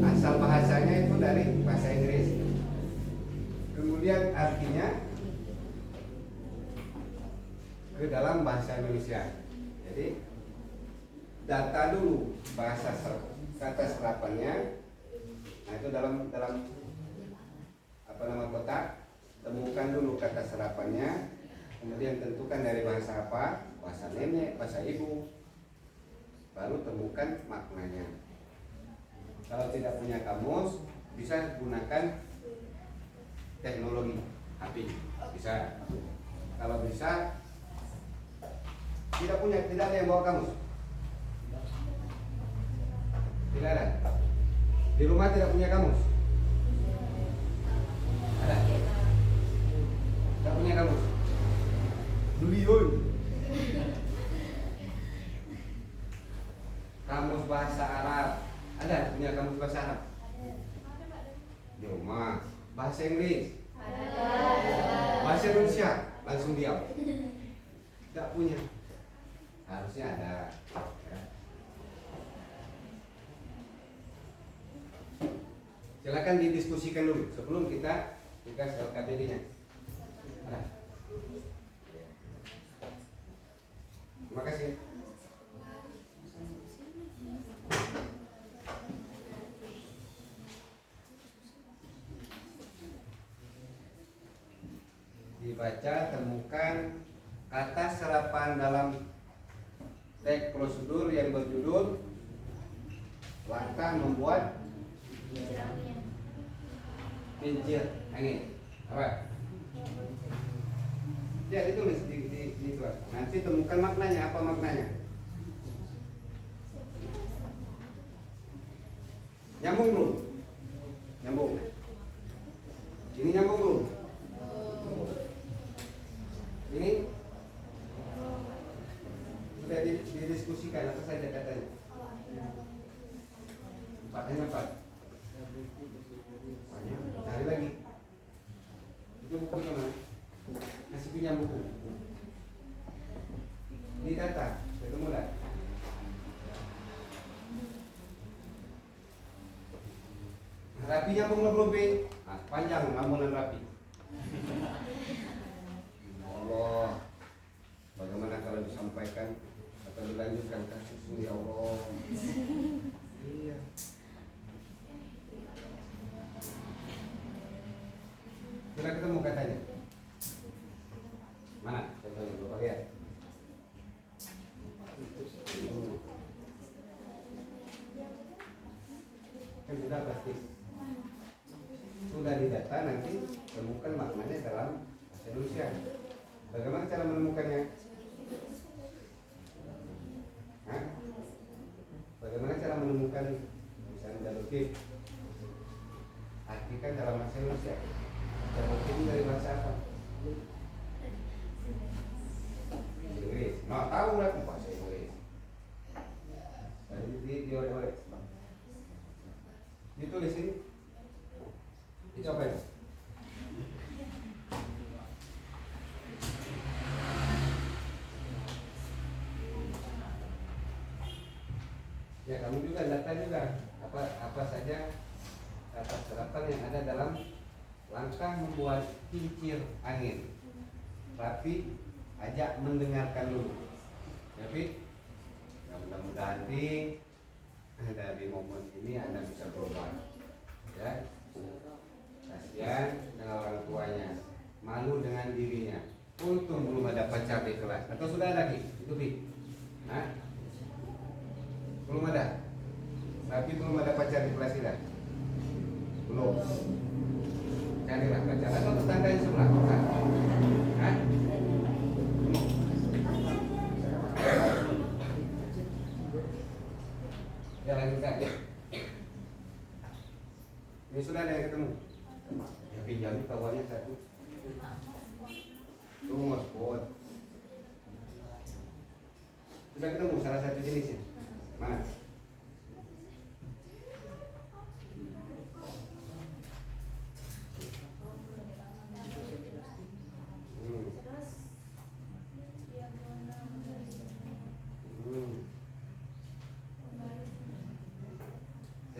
Asal bahasanya itu dari bahasa Inggris. Kemudian artinya ke dalam bahasa Indonesia. Jadi data dulu bahasa kata serapannya. Nah, itu dalam apa nama kotak. Temukan dulu kata serapannya. Kemudian tentukan dari bahasa apa, bahasa nenek, bahasa ibu. Baru temukan maknanya. Kalau tidak punya kamus, bisa gunakan teknologi HP. Bisa. Kalau bisa, tidak ada yang bawa kamus. Tidak ada. Di rumah tidak punya kamus. Ada. Tidak punya kamus. Beli yoi. Kamus bahasa Arab. Ada punya kamus bahasa Arab. Di rumah. Bahasa Inggris. Bahasa Indonesia langsung diam. Tidak punya. Harusnya ada. Ya. Silakan didiskusikan dulu sebelum kita tugas LKPD-nya. Ada. Terima kasih. Dibaca, temukan kata serapan dalam teks prosedur yang berjudul langkah membuat kincir angin. Apa? Ya, ditulis di kelas. Nanti temukan maknanya, apa maknanya? Nyambung belum? Nyambung. Ini nyambung belum? Ini sudah didiskusikan apa saja katanya? Hanya 4. Cari lagi. Itu buku mana? Masih punya buku. Ini data, ketemu dah. Rapi nyambung belum? Panjang lamunan rapi. Allah, bagaimana kalau disampaikan atau dilanjutkan kasus ini, ya Allah. Iya. Sudah ketemu katanya? Mana? Contohnya, Bapak lihat. Kan sudah pasti. Sudah didata, nanti temukan maknanya dalam bahasa Indonesia. Bagaimana cara menemukannya? Hah? Bagaimana cara menemukan misalnya jalukip? Artikan dalam bahasa Indonesia. Jalukip itu dari bahasa apa? Inggris. Nah, tahu lah bahasa Inggris. Jadi dioleh-oleh. Ditulis ini. Dicoba ya. Ya, kamu juga data juga apa saja kata serapan yang ada dalam langkah membuat kincir angin. Tapi ajak mendengarkan dulu. Tapi mudah-mudahan dari momen ini Anda bisa berubah. Ya, kasihan dengan orang tuanya, malu dengan dirinya. Untung belum ada pacar di kelas. Atau sudah ada Ki? Itu Ki? Hah? Belum ada. Tapi belum ada pacar di kelas kita. Belum. Carilah pacar atau tetangga yang sebelah. Hah? Ya, lanjutkan ya. Ini sudah ada yang ketemu. Ya, pinjam kawannya satu. Tunggu Mas Bod. Sudah ketemu salah satu jenisnya. Mana?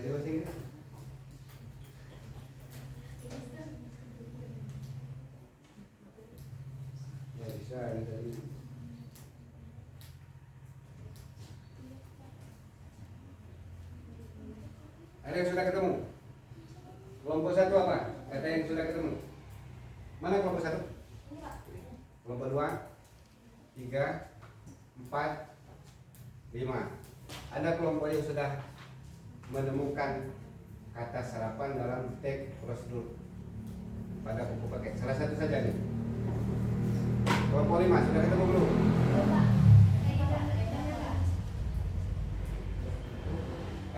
Jadi bahasa Inggris? Ya bisa ini tadi. Ada yang sudah ketemu? Kelompok 1 apa? Kata yang sudah ketemu. Mana kelompok 1? Kelompok 2, 3, 4, 5. Ada kelompok yang sudah menemukan kata serapan dalam teks prosedur pada buku paket. Salah satu saja nih. Kelompok 5 sudah ketemu belum?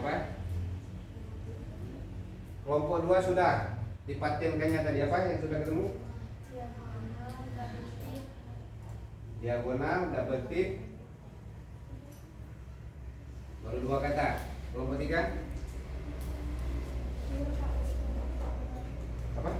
Apa? Kelompok 2 sudah dipatenkannya tadi apa yang sudah ketemu? Diagonal, double tip. Baru 2 kata. Kelompok 3 apa?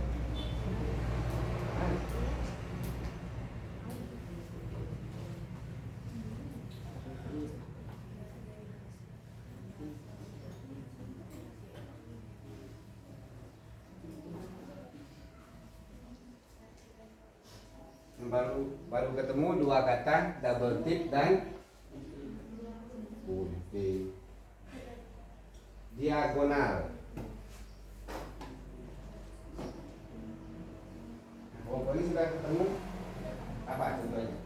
baru ketemu dua kata double tip dan gunting. Diagonal. Kelompok ini sudah ketemu apa contohnya?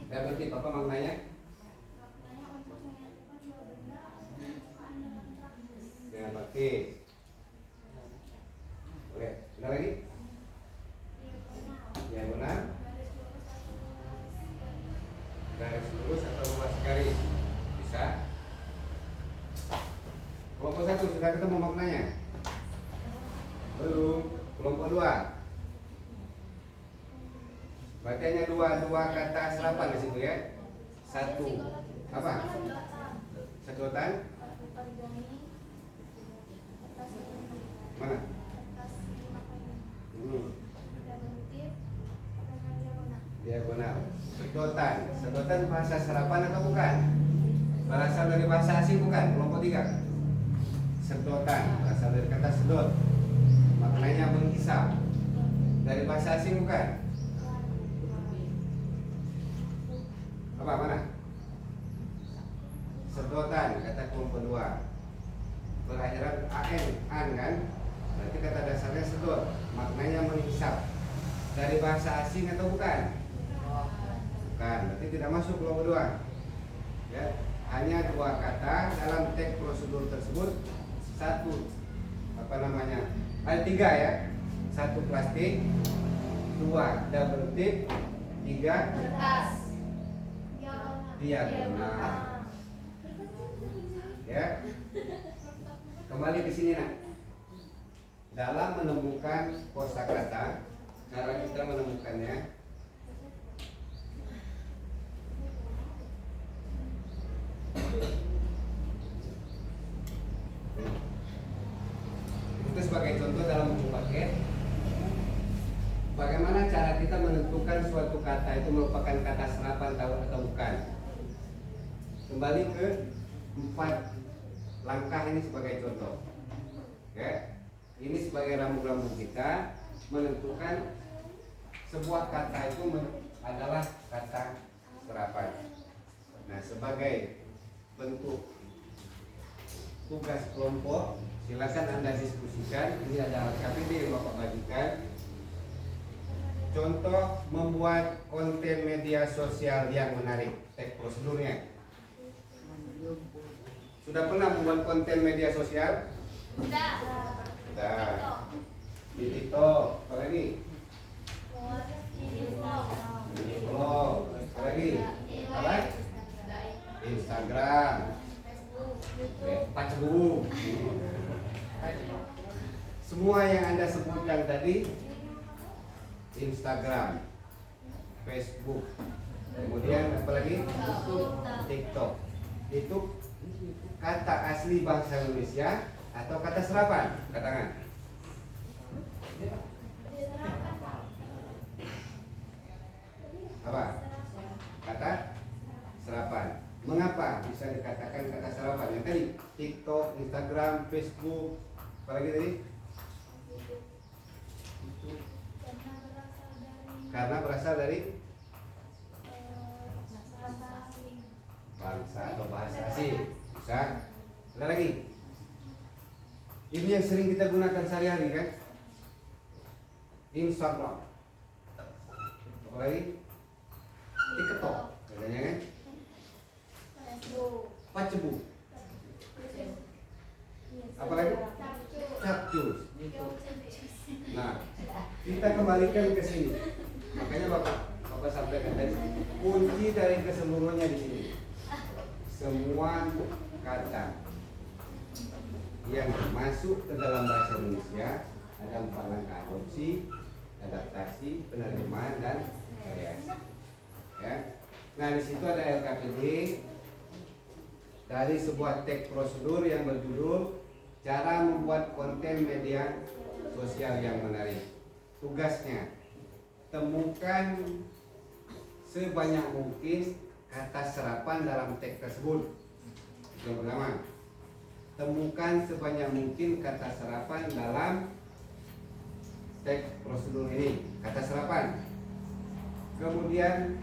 Double tip apa maknanya? Maknanya untuk menyatukan dua benda atau permukaan dalam trapez. Dengan pakai. Oke, ada lagi? Diagonal. Garis lurus atau luas garis. Bisa. Kelompok satu sudah ketemu maknanya? Belum. Kelompok dua. Berarti hanya dua kata serapan di situ ya. Satu apa? Sedotan. Mana? Diagonal. Sedotan bahasa serapan atau bukan? Berasal dari bahasa asing bukan? Kelompok tiga. Sedotan berasal dari kata sedot. Maknanya menghisap. Dari bahasa asing bukan? Apa mana? Sedotan kata kelompok dua. Berakhiran an kan? Berarti kata dasarnya sedot. Maknanya menghisap. Dari bahasa asing atau bukan? Bukan, berarti tidak masuk kelompok dua. Ya, hanya dua kata dalam teks prosedur tersebut. Satu apa namanya? Ada tiga ya. Satu plastik, dua double tip, tiga diagonal. Ya. Kembali ke sini nak. Dalam menemukan kosakata, cara kita menemukannya itu sebagai contoh dalam buku paket. Bagaimana cara kita menentukan suatu kata itu merupakan kata serapan atau bukan? Kembali ke 4 langkah ini sebagai contoh. Ya. Ini sebagai rambu-rambu kita menentukan sebuah kata itu adalah kata serapan. Nah, sebagai bentuk tugas kelompok, silakan Anda diskusikan. Ini ada KPD yang Bapak bagikan. Contoh membuat konten media sosial yang menarik. Teks prosedurnya. Sudah pernah membuat konten media sosial? Sudah. Di TikTok, apa lagi? Di blog, apa lagi? Apa? Instagram, Facebook. Semua yang Anda sebutkan tadi, Instagram, Facebook, kemudian apa lagi? TikTok. Itu kata asli bahasa Indonesia atau kata serapan? Katakan. Apa? Kata serapan. Mengapa bisa dikatakan kata serapan? Yang tadi TikTok, Instagram, Facebook, apa lagi tadi? Karena berasal dari bangsa atau bahasa asing. Bisa. Ada lagi? Ini yang sering kita gunakan sehari-hari kan? Instagram. Apa lagi? TikTok. Katanya kan? Facebook. Apa lagi? Capcus. Nah, kita kembalikan ke sini. Makanya Bapak sampaikan tadi, kunci dari keseluruhannya di sini. Semua kata yang masuk ke dalam bahasa Indonesia ada 4 langkah: adopsi, adaptasi, penerimaan, dan variasi. Ya. Nah, di situ ada LKPD dari sebuah teks prosedur yang berjudul Cara Membuat Konten Media Sosial yang Menarik. Tugasnya, temukan sebanyak mungkin kata serapan dalam teks tersebut. Yang pertama, temukan sebanyak mungkin kata serapan dalam teks prosedur ini. Kata serapan. Kemudian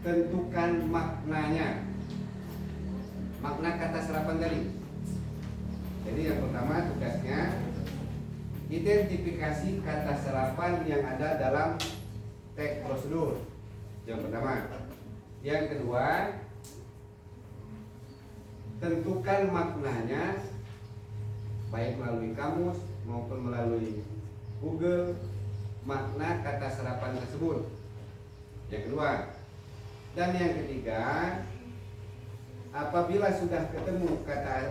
tentukan maknanya. Makna kata serapan tadi. Jadi yang pertama tugasnya identifikasi kata serapan yang ada dalam teks prosedur. Yang pertama. Yang kedua, tentukan maknanya baik melalui kamus maupun melalui Google makna kata serapan tersebut. Yang kedua. Dan yang ketiga, apabila sudah ketemu kata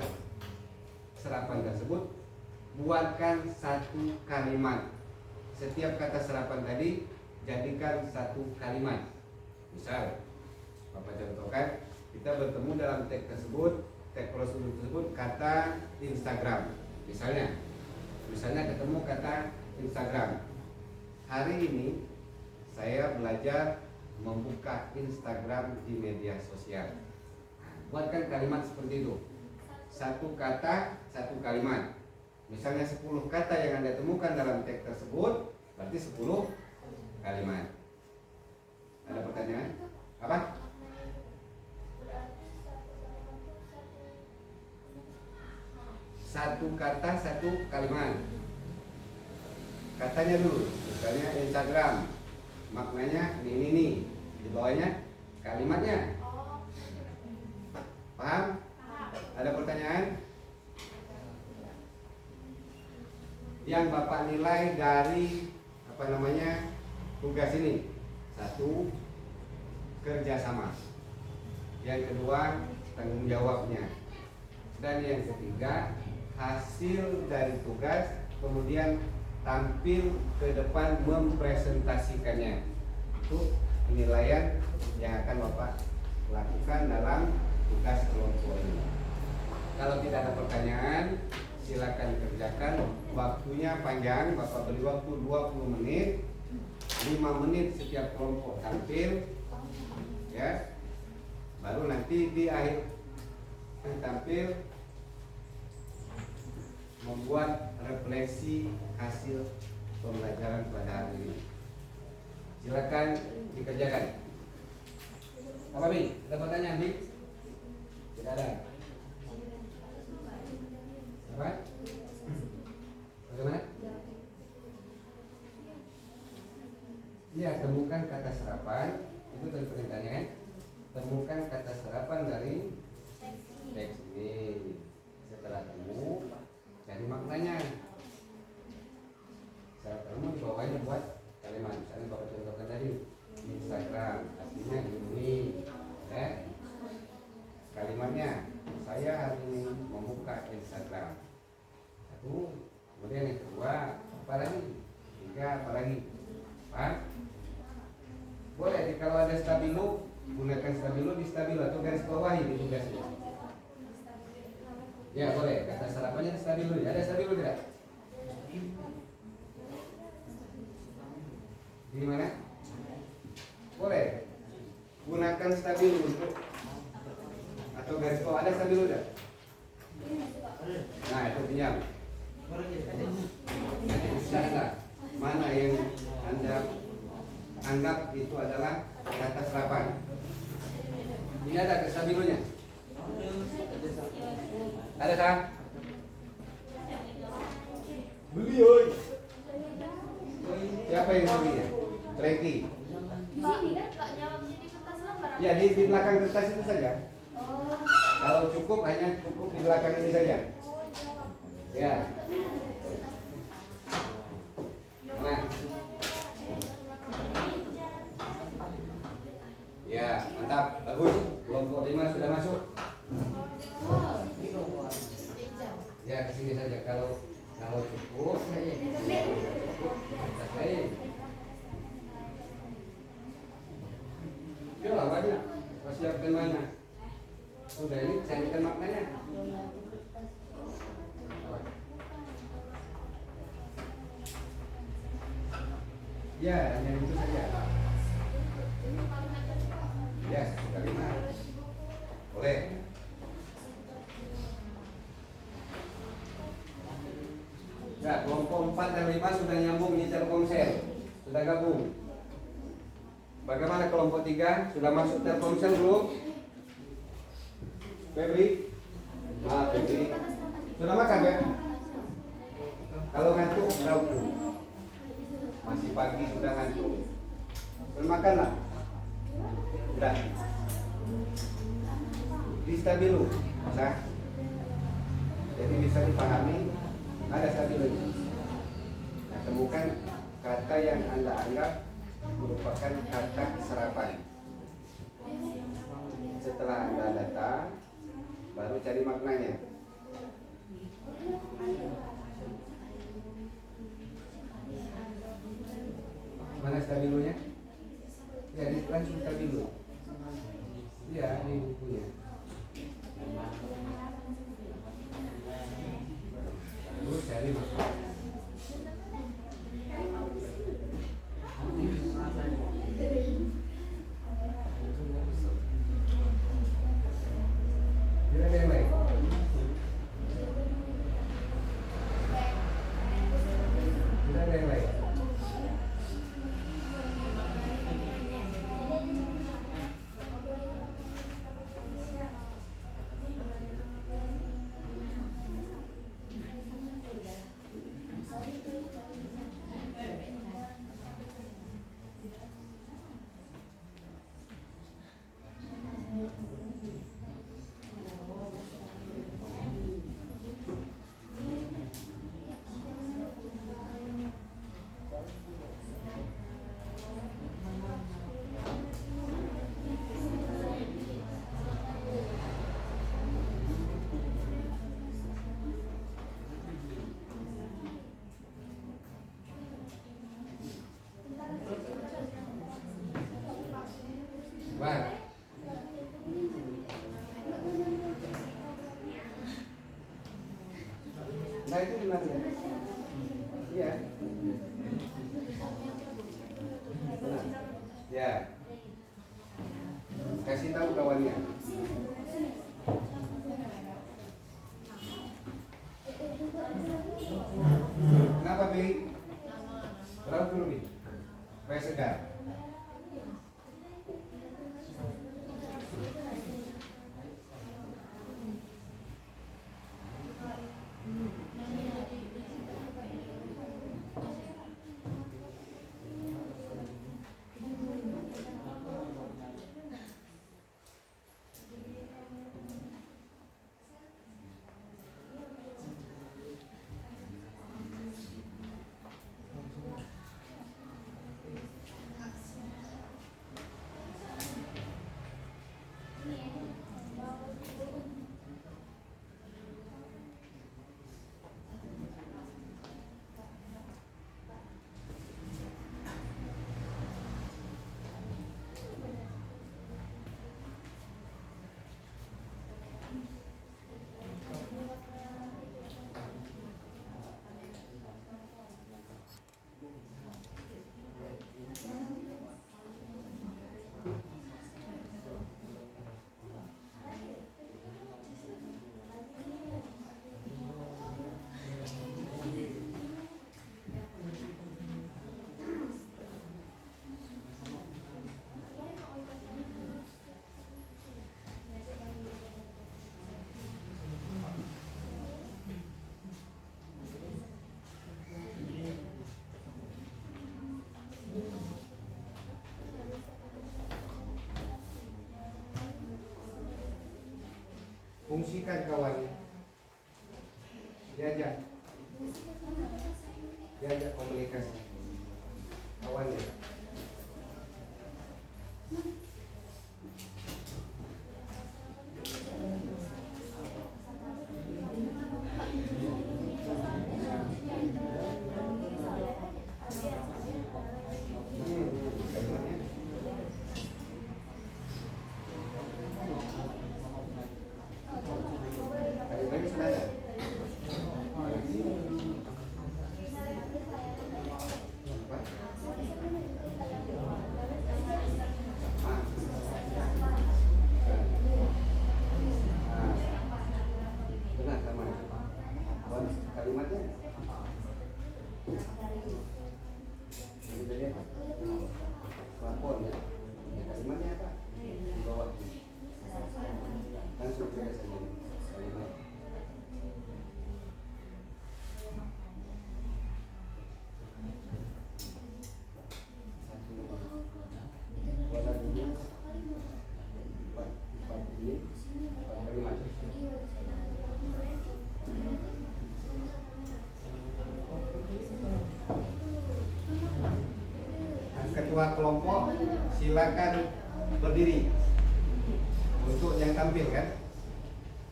serapan tersebut, buatkan satu kalimat. Setiap kata serapan tadi jadikan satu kalimat. Misal, Bapak contohkan, kita bertemu dalam teks tersebut, teks prosedur tersebut kata Instagram. Misalnya ketemu kata Instagram. Hari ini saya belajar membuka Instagram di media sosial. Buatkan kalimat seperti itu. Satu kata, satu kalimat. Misalnya 10 kata yang Anda temukan dalam teks tersebut, berarti 10 kalimat. Ada pertanyaan? Apa? Satu kata, satu kalimat. Katanya dulu, misalnya Instagram. Maknanya ini nih. Di bawahnya kalimatnya. Paham? Ada pertanyaan? Yang Bapak nilai dari tugas ini? Satu, kerjasama. Yang kedua, tanggung jawabnya. Dan yang ketiga, hasil dari tugas kemudian tampil ke depan mempresentasikannya. Itu penilaian yang akan Bapak lakukan dalam tugas kelompok ini. Kalau tidak ada pertanyaan, silakan kerjakan. Waktunya panjang, Bapak beri waktu 20 menit. 5 menit setiap kelompok tampil. Ya. Baru nanti di akhir tampil membuat refleksi hasil pembelajaran pada hari ini. Silakan dikerjakan. Apa Bi? Ada pertanyaan Bi? Tidak ada. Apa? Bagaimana? Ya, temukan kata serapan. Itu tadi perintahnya kan? Temukan kata serapan dari teks ini. Setelah temu, cari maknanya. Setelah temu di bawahnya buat kalimat. Misalnya Bapak contohkan tadi Instagram, artinya ini. Kalimatnya, saya hari ini membuka Instagram. Satu, kemudian yang kedua, apa lagi? Tiga, apa lagi? Pak? Boleh, kalau ada stabilo, gunakan stabilo di stabilo atau garis bawahi di tugasnya. Ya boleh, kata serapannya stabilo. Ada stabilo tidak? Di mana? Boleh. Gunakan stabilo untuk atau garis bawah. Ada stabilo tidak? Nah itu pinjam. Nanti mana yang Anda anggap itu adalah kata serapan. Ini ada stabilonya. Ada tak? Beli oi. Siapa yang belinya? Treki. Di sini kan Kak jawab jadi kertas lembar. Ya di belakang kertas itu saja. Kalau cukup hanya cukup di belakang ini saja. Ya. Nah. Ya, mantap, bagus. Kelompok 5 sudah masuk. Ya, kesini saja kalau cukup. Ya lah banyak. Persiapkan banyak. Sudah ini carikan maknanya. Ya, hanya itu saja. Ya, sudah 5. Boleh. Ya, kelompok 4 dan 5 sudah nyambung di Telkomsel. Sudah gabung. Bagaimana kelompok 3? Sudah masuk Telkomsel belum? Febri? Febri. Sudah makan, Beb? Kalau ngantuk, berapa? Masih pagi sudah ngantuk. Sudah makan lah? Sudah. Di stabilo, sah. Jadi bisa dipahami, ada stabilo. Nah, temukan kata yang Anda anggap merupakan kata serapan. Setelah Anda data, baru cari maknanya. Mana stabilonya? Ya, langsung stabilo. Ya, di bukunya. Terus cari makna. Tidak ada yang lain. Tidak ada yang lain. Wah. Nah itu gimana? Iya. Benar. Ya. Kasih tahu kawannya. Kenapa, Bi? Berapa dulu, Bi? Supaya segar. Fungsikan kawannya. Diajak komunikasi kawannya. Tadi sudah ada. Benar sama. Kalimatnya. Ini dia. Lapor ya. ketua kelompok silakan berdiri untuk yang tampil kan.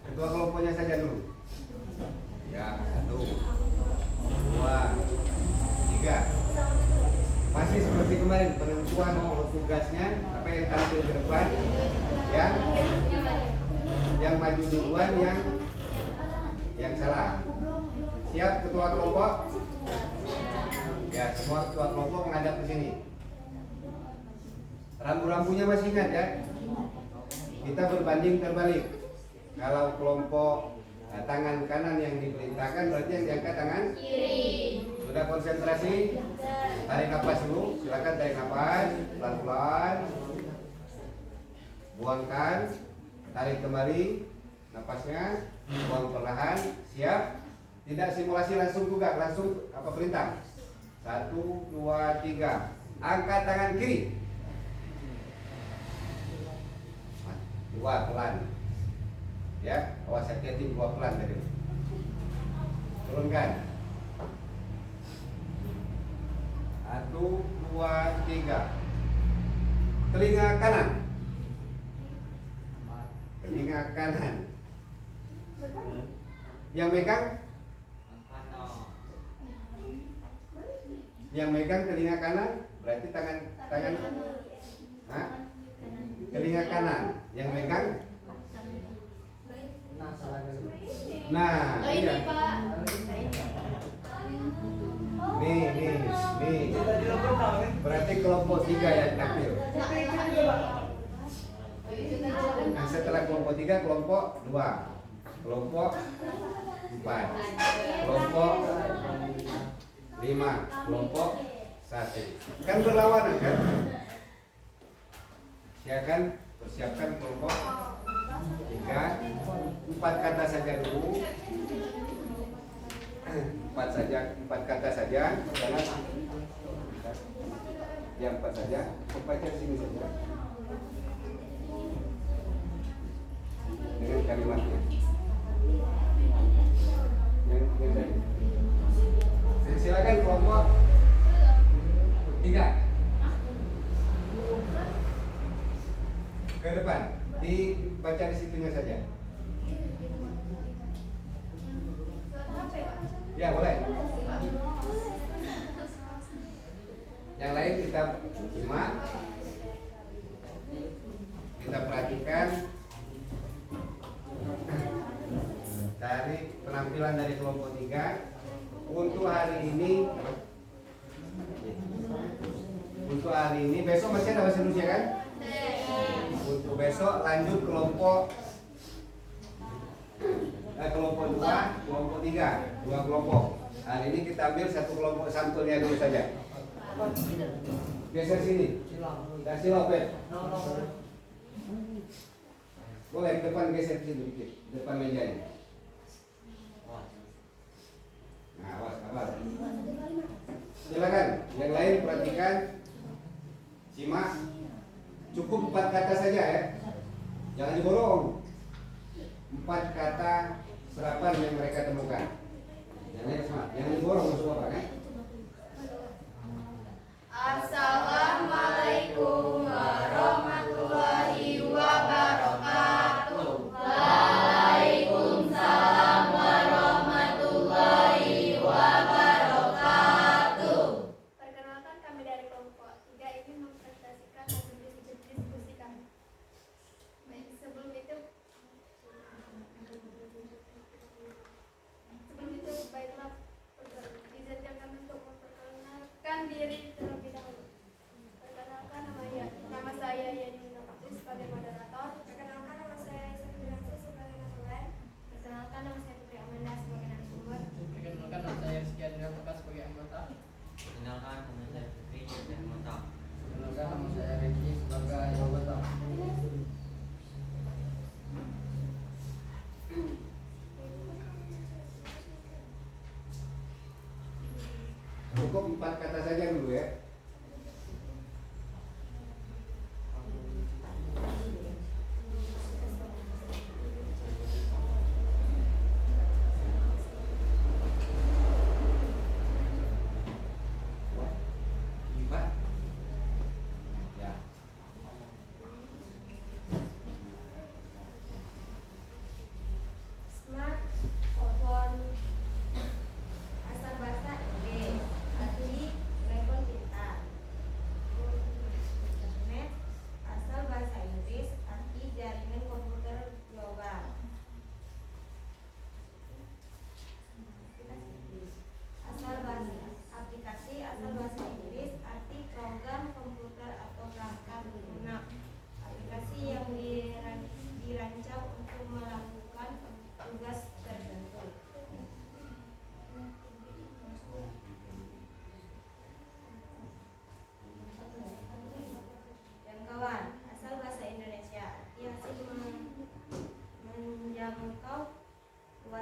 Ketua kelompoknya saja dulu. Ya, 1, 2, 3. Masih seperti kemarin, penentuan tugasnya apa yang tampil ke depan, yang maju duluan yang salah. Siap ketua kelompok? Ya, semua ketua kelompok menghadap ke sini. Rambu-rambunya masih ingat ya? Kita berbanding terbalik. Kalau kelompok tangan kanan yang diperintahkan, berarti yang diangkat tangan kiri. Sudah konsentrasi? Tarik nafas dulu. Silakan tarik nafas pelan-pelan. Buangkan. Tarik kembali nafasnya. Buang perlahan. Siap? Tidak simulasi langsung juga, langsung apa perintah? 1, 2, 3. Angkat tangan kiri. 2 pelan. Ya, awas hati-hati 2 pelan tadi. Turunkan. 1, 2, 3. Telinga kanan. Telinga kanan. Yang megang? Yang megang telinga kanan berarti tangan. Hah? Telinga kanan. Yang megang? Nah, iya. Nih. Berarti kelompok 3 yang tampil. Nah, setelah kelompok 3, kelompok 2, kelompok 4, kelompok 5, kelompok 1. Kan berlawanan kan? Silakan persiapkan kelompok 3, 4 kata saja dulu. 4 kata saja. Jangan yang 4 saja. 4 sini saja. Dengan kalimatnya. Yang tadi. Silakan kelompok 3. Ke depan, dibaca di situnya saja. Ya, boleh. Yang lain kita simak. Kita perhatikan dari penampilan dari kelompok 3 untuk hari ini. Besok masih ada bahasa Indonesia kan? Untuk besok lanjut kelompok 2, kelompok 3, 2 kelompok. Hari ini kita ambil 1 kelompok sampelnya dulu saja. Geser sini. Kasih lopet. Boleh ke depan, geser sini dikit, depan mejanya. Nah, awas. Silakan. Yang lain perhatikan. Simak. Cukup 4 kata saja ya. Jangan diborong. 4 kata serapan yang mereka temukan. Jangan diborong masuk apa kan? Assalamualaikum warahmatullahi wabarakatuh. Waalaikumsalam warahmatullahi wabarakatuh. Perkenalkan, kami dari kelompok 3 ini mempresentasikan hasil diskusi kami. Sebelum itu baiklah, izinkan kami untuk memperkenalkan diri terlebih dahulu. Perkenalkan, nama saya Yani Munafati sebagai moderator. Perkenalkan, nama saya Sefiryansyah sebagai narasumber. Perkenalkan, nama saya Putri Amanda sebagai narasumber. Perkenalkan, nama saya Rizky Adrian sebagai anggota. Perkenalkan, nama saya Putri sebagai anggota. Perkenalkan, nama saya Ricky sebagai anggota. Cukup 4 kata saja dulu ya.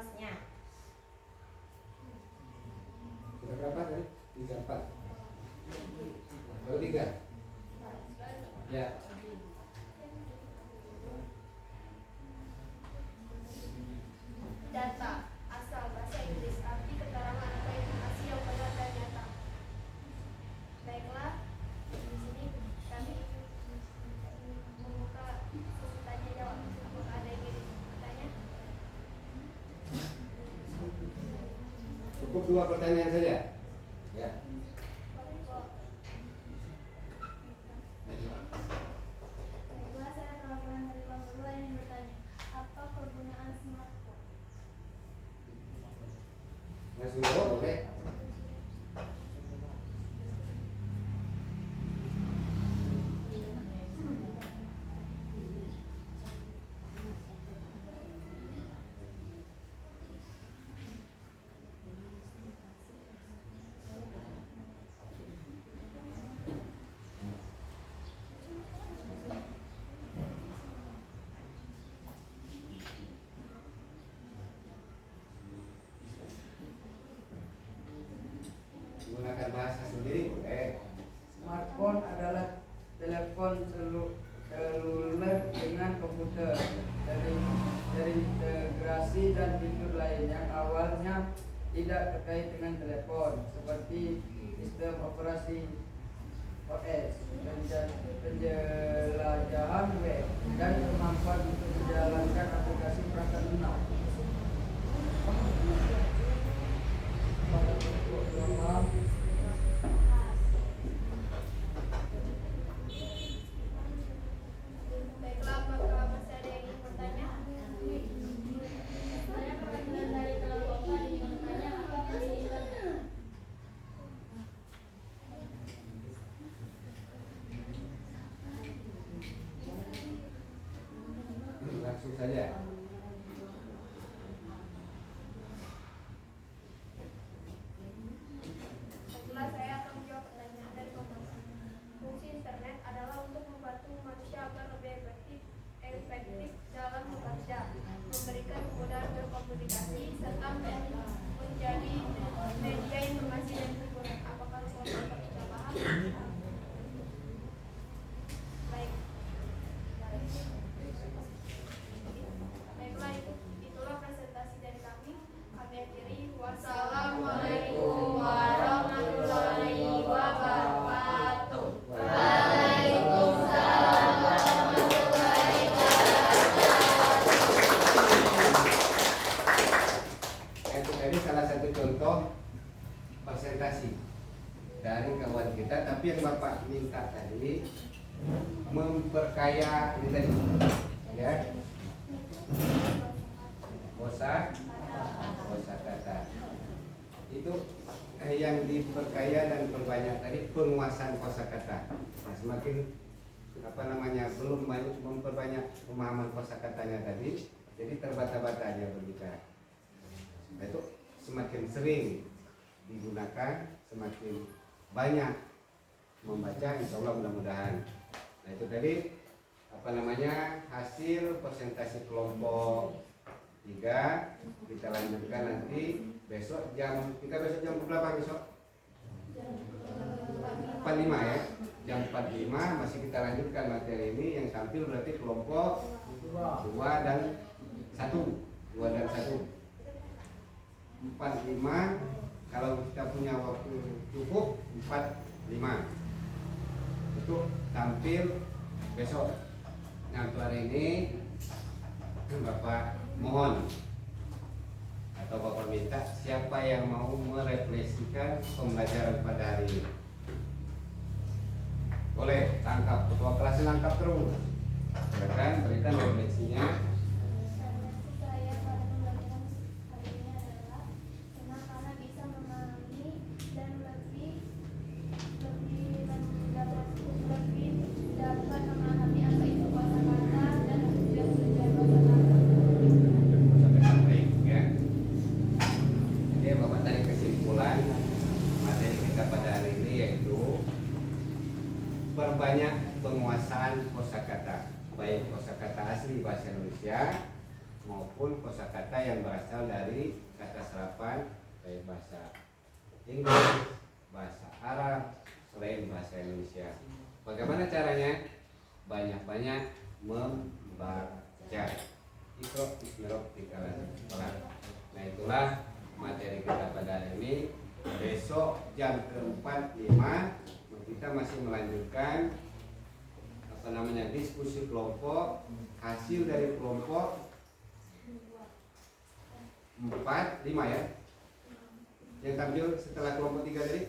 luasnya. Sudah berapa tadi? 34. Baru 3. Ya. Data asal bahasa Inggris, arti keterangan atau informasi yang benar dan nyata. Baiklah, di sini kami membuka sesi tanya jawab. Untuk ada yang ingin bertanya? Cukup 2 pertanyaan saja. Ya. Baiklah, saya perwakilan dari kelas 2 yang ingin bertanya. Apa kegunaan smartphone? Mas Wibowo boleh? Gunakan bahasa sendiri boleh. Smartphone adalah telepon seluler dengan komputer, terintegrasi dan fitur lain yang awalnya tidak terkait dengan telepon, seperti sistem operasi OS, penjelajahan web, dan kemampuan untuk menjalankan aplikasi perangkat lunak. Baiklah, apakah masih ada yang ingin bertanya? Saya perwakilan dari kelas 4 ingin bertanya apa fungsi internet. Langsung saja. Baiklah, saya akan menjawab pertanyaan dari kelompok. Fungsi internet adalah untuk membantu manusia agar lebih efektif dalam bekerja, memberikan kemudahan berkomunikasi, serta menjadi media informasi dan hiburan. Apakah kelompok sudah paham? Baik. Baiklah, itulah presentasi dari kami. Kami akhiri. Wassalamualaikum warahmatullahi wabarakatuh. Itu tadi salah satu contoh presentasi dari kawan kita, tapi yang Bapak minta tadi memperkaya ini tadi, ya, kosakata. Itu yang diperkaya dan perbanyak tadi penguasaan kosakata. Nah, semakin belum banyak memperbanyak pemahaman kosakatanya tadi, jadi terbata-bata dia berbicara. Nah, itu semakin sering digunakan, semakin banyak membaca, insya Allah mudah-mudahan. Nah, itu tadi hasil presentasi kelompok 3. Kita lanjutkan nanti besok jam berapa besok? 45 ya. Jam 45 masih kita lanjutkan materi ini. Yang tampil berarti kelompok 2 dan 1. 45 kalau kita punya waktu cukup 45 itu tampil besok. Nah, untuk hari ini Bapak mohon atau Bapak minta siapa yang mau merefleksikan pembelajaran pada hari ini. Boleh tangkap, ketua kelasnya tangkap terus. Silakan berikan refleksinya. Saya pada pembelajaran hari ini adalah senang karena bisa memahami dan lebih dapat memahami apa itu kosakata dan tujuan kosakata. Baik ya. Jadi Bapak tarik kesimpulan materi kita pada hari ini yaitu perbanyak penguasaan kosakata, baik kosakata asli bahasa Indonesia yang berasal dari kata serapan baik bahasa Inggris, bahasa Arab, selain bahasa Indonesia. Bagaimana caranya? Banyak-banyak membaca. Ikro bismillahirrahmanirrahim. Nah itulah materi kita pada hari ini. Besok jam ke-4.5 kita masih melanjutkan diskusi kelompok, hasil dari kelompok 4, 5 ya. Yang tampil setelah kelompok 3 tadi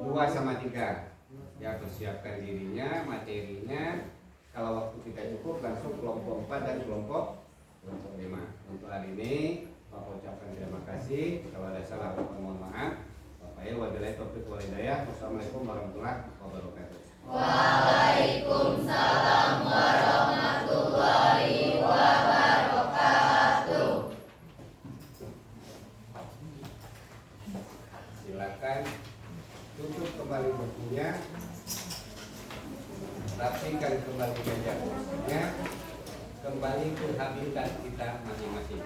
2 sama 3. Ya, persiapkan dirinya, materinya. Kalau waktu kita cukup langsung kelompok 4 dan kelompok 5. Untuk hari ini Bapak ucapkan terima kasih. Kalau ada salah Bapak mohon maaf. Bapak ya, wabillahi taufiq wal hidayah. Wassalamualaikum warahmatullahi wabarakatuh. Waalaikumsalam warahmatullahi wabarakatuh. Silakan tutup kembali bukunya, rapikan kembali meja kursinya, kembali ke habitat kita masing-masing.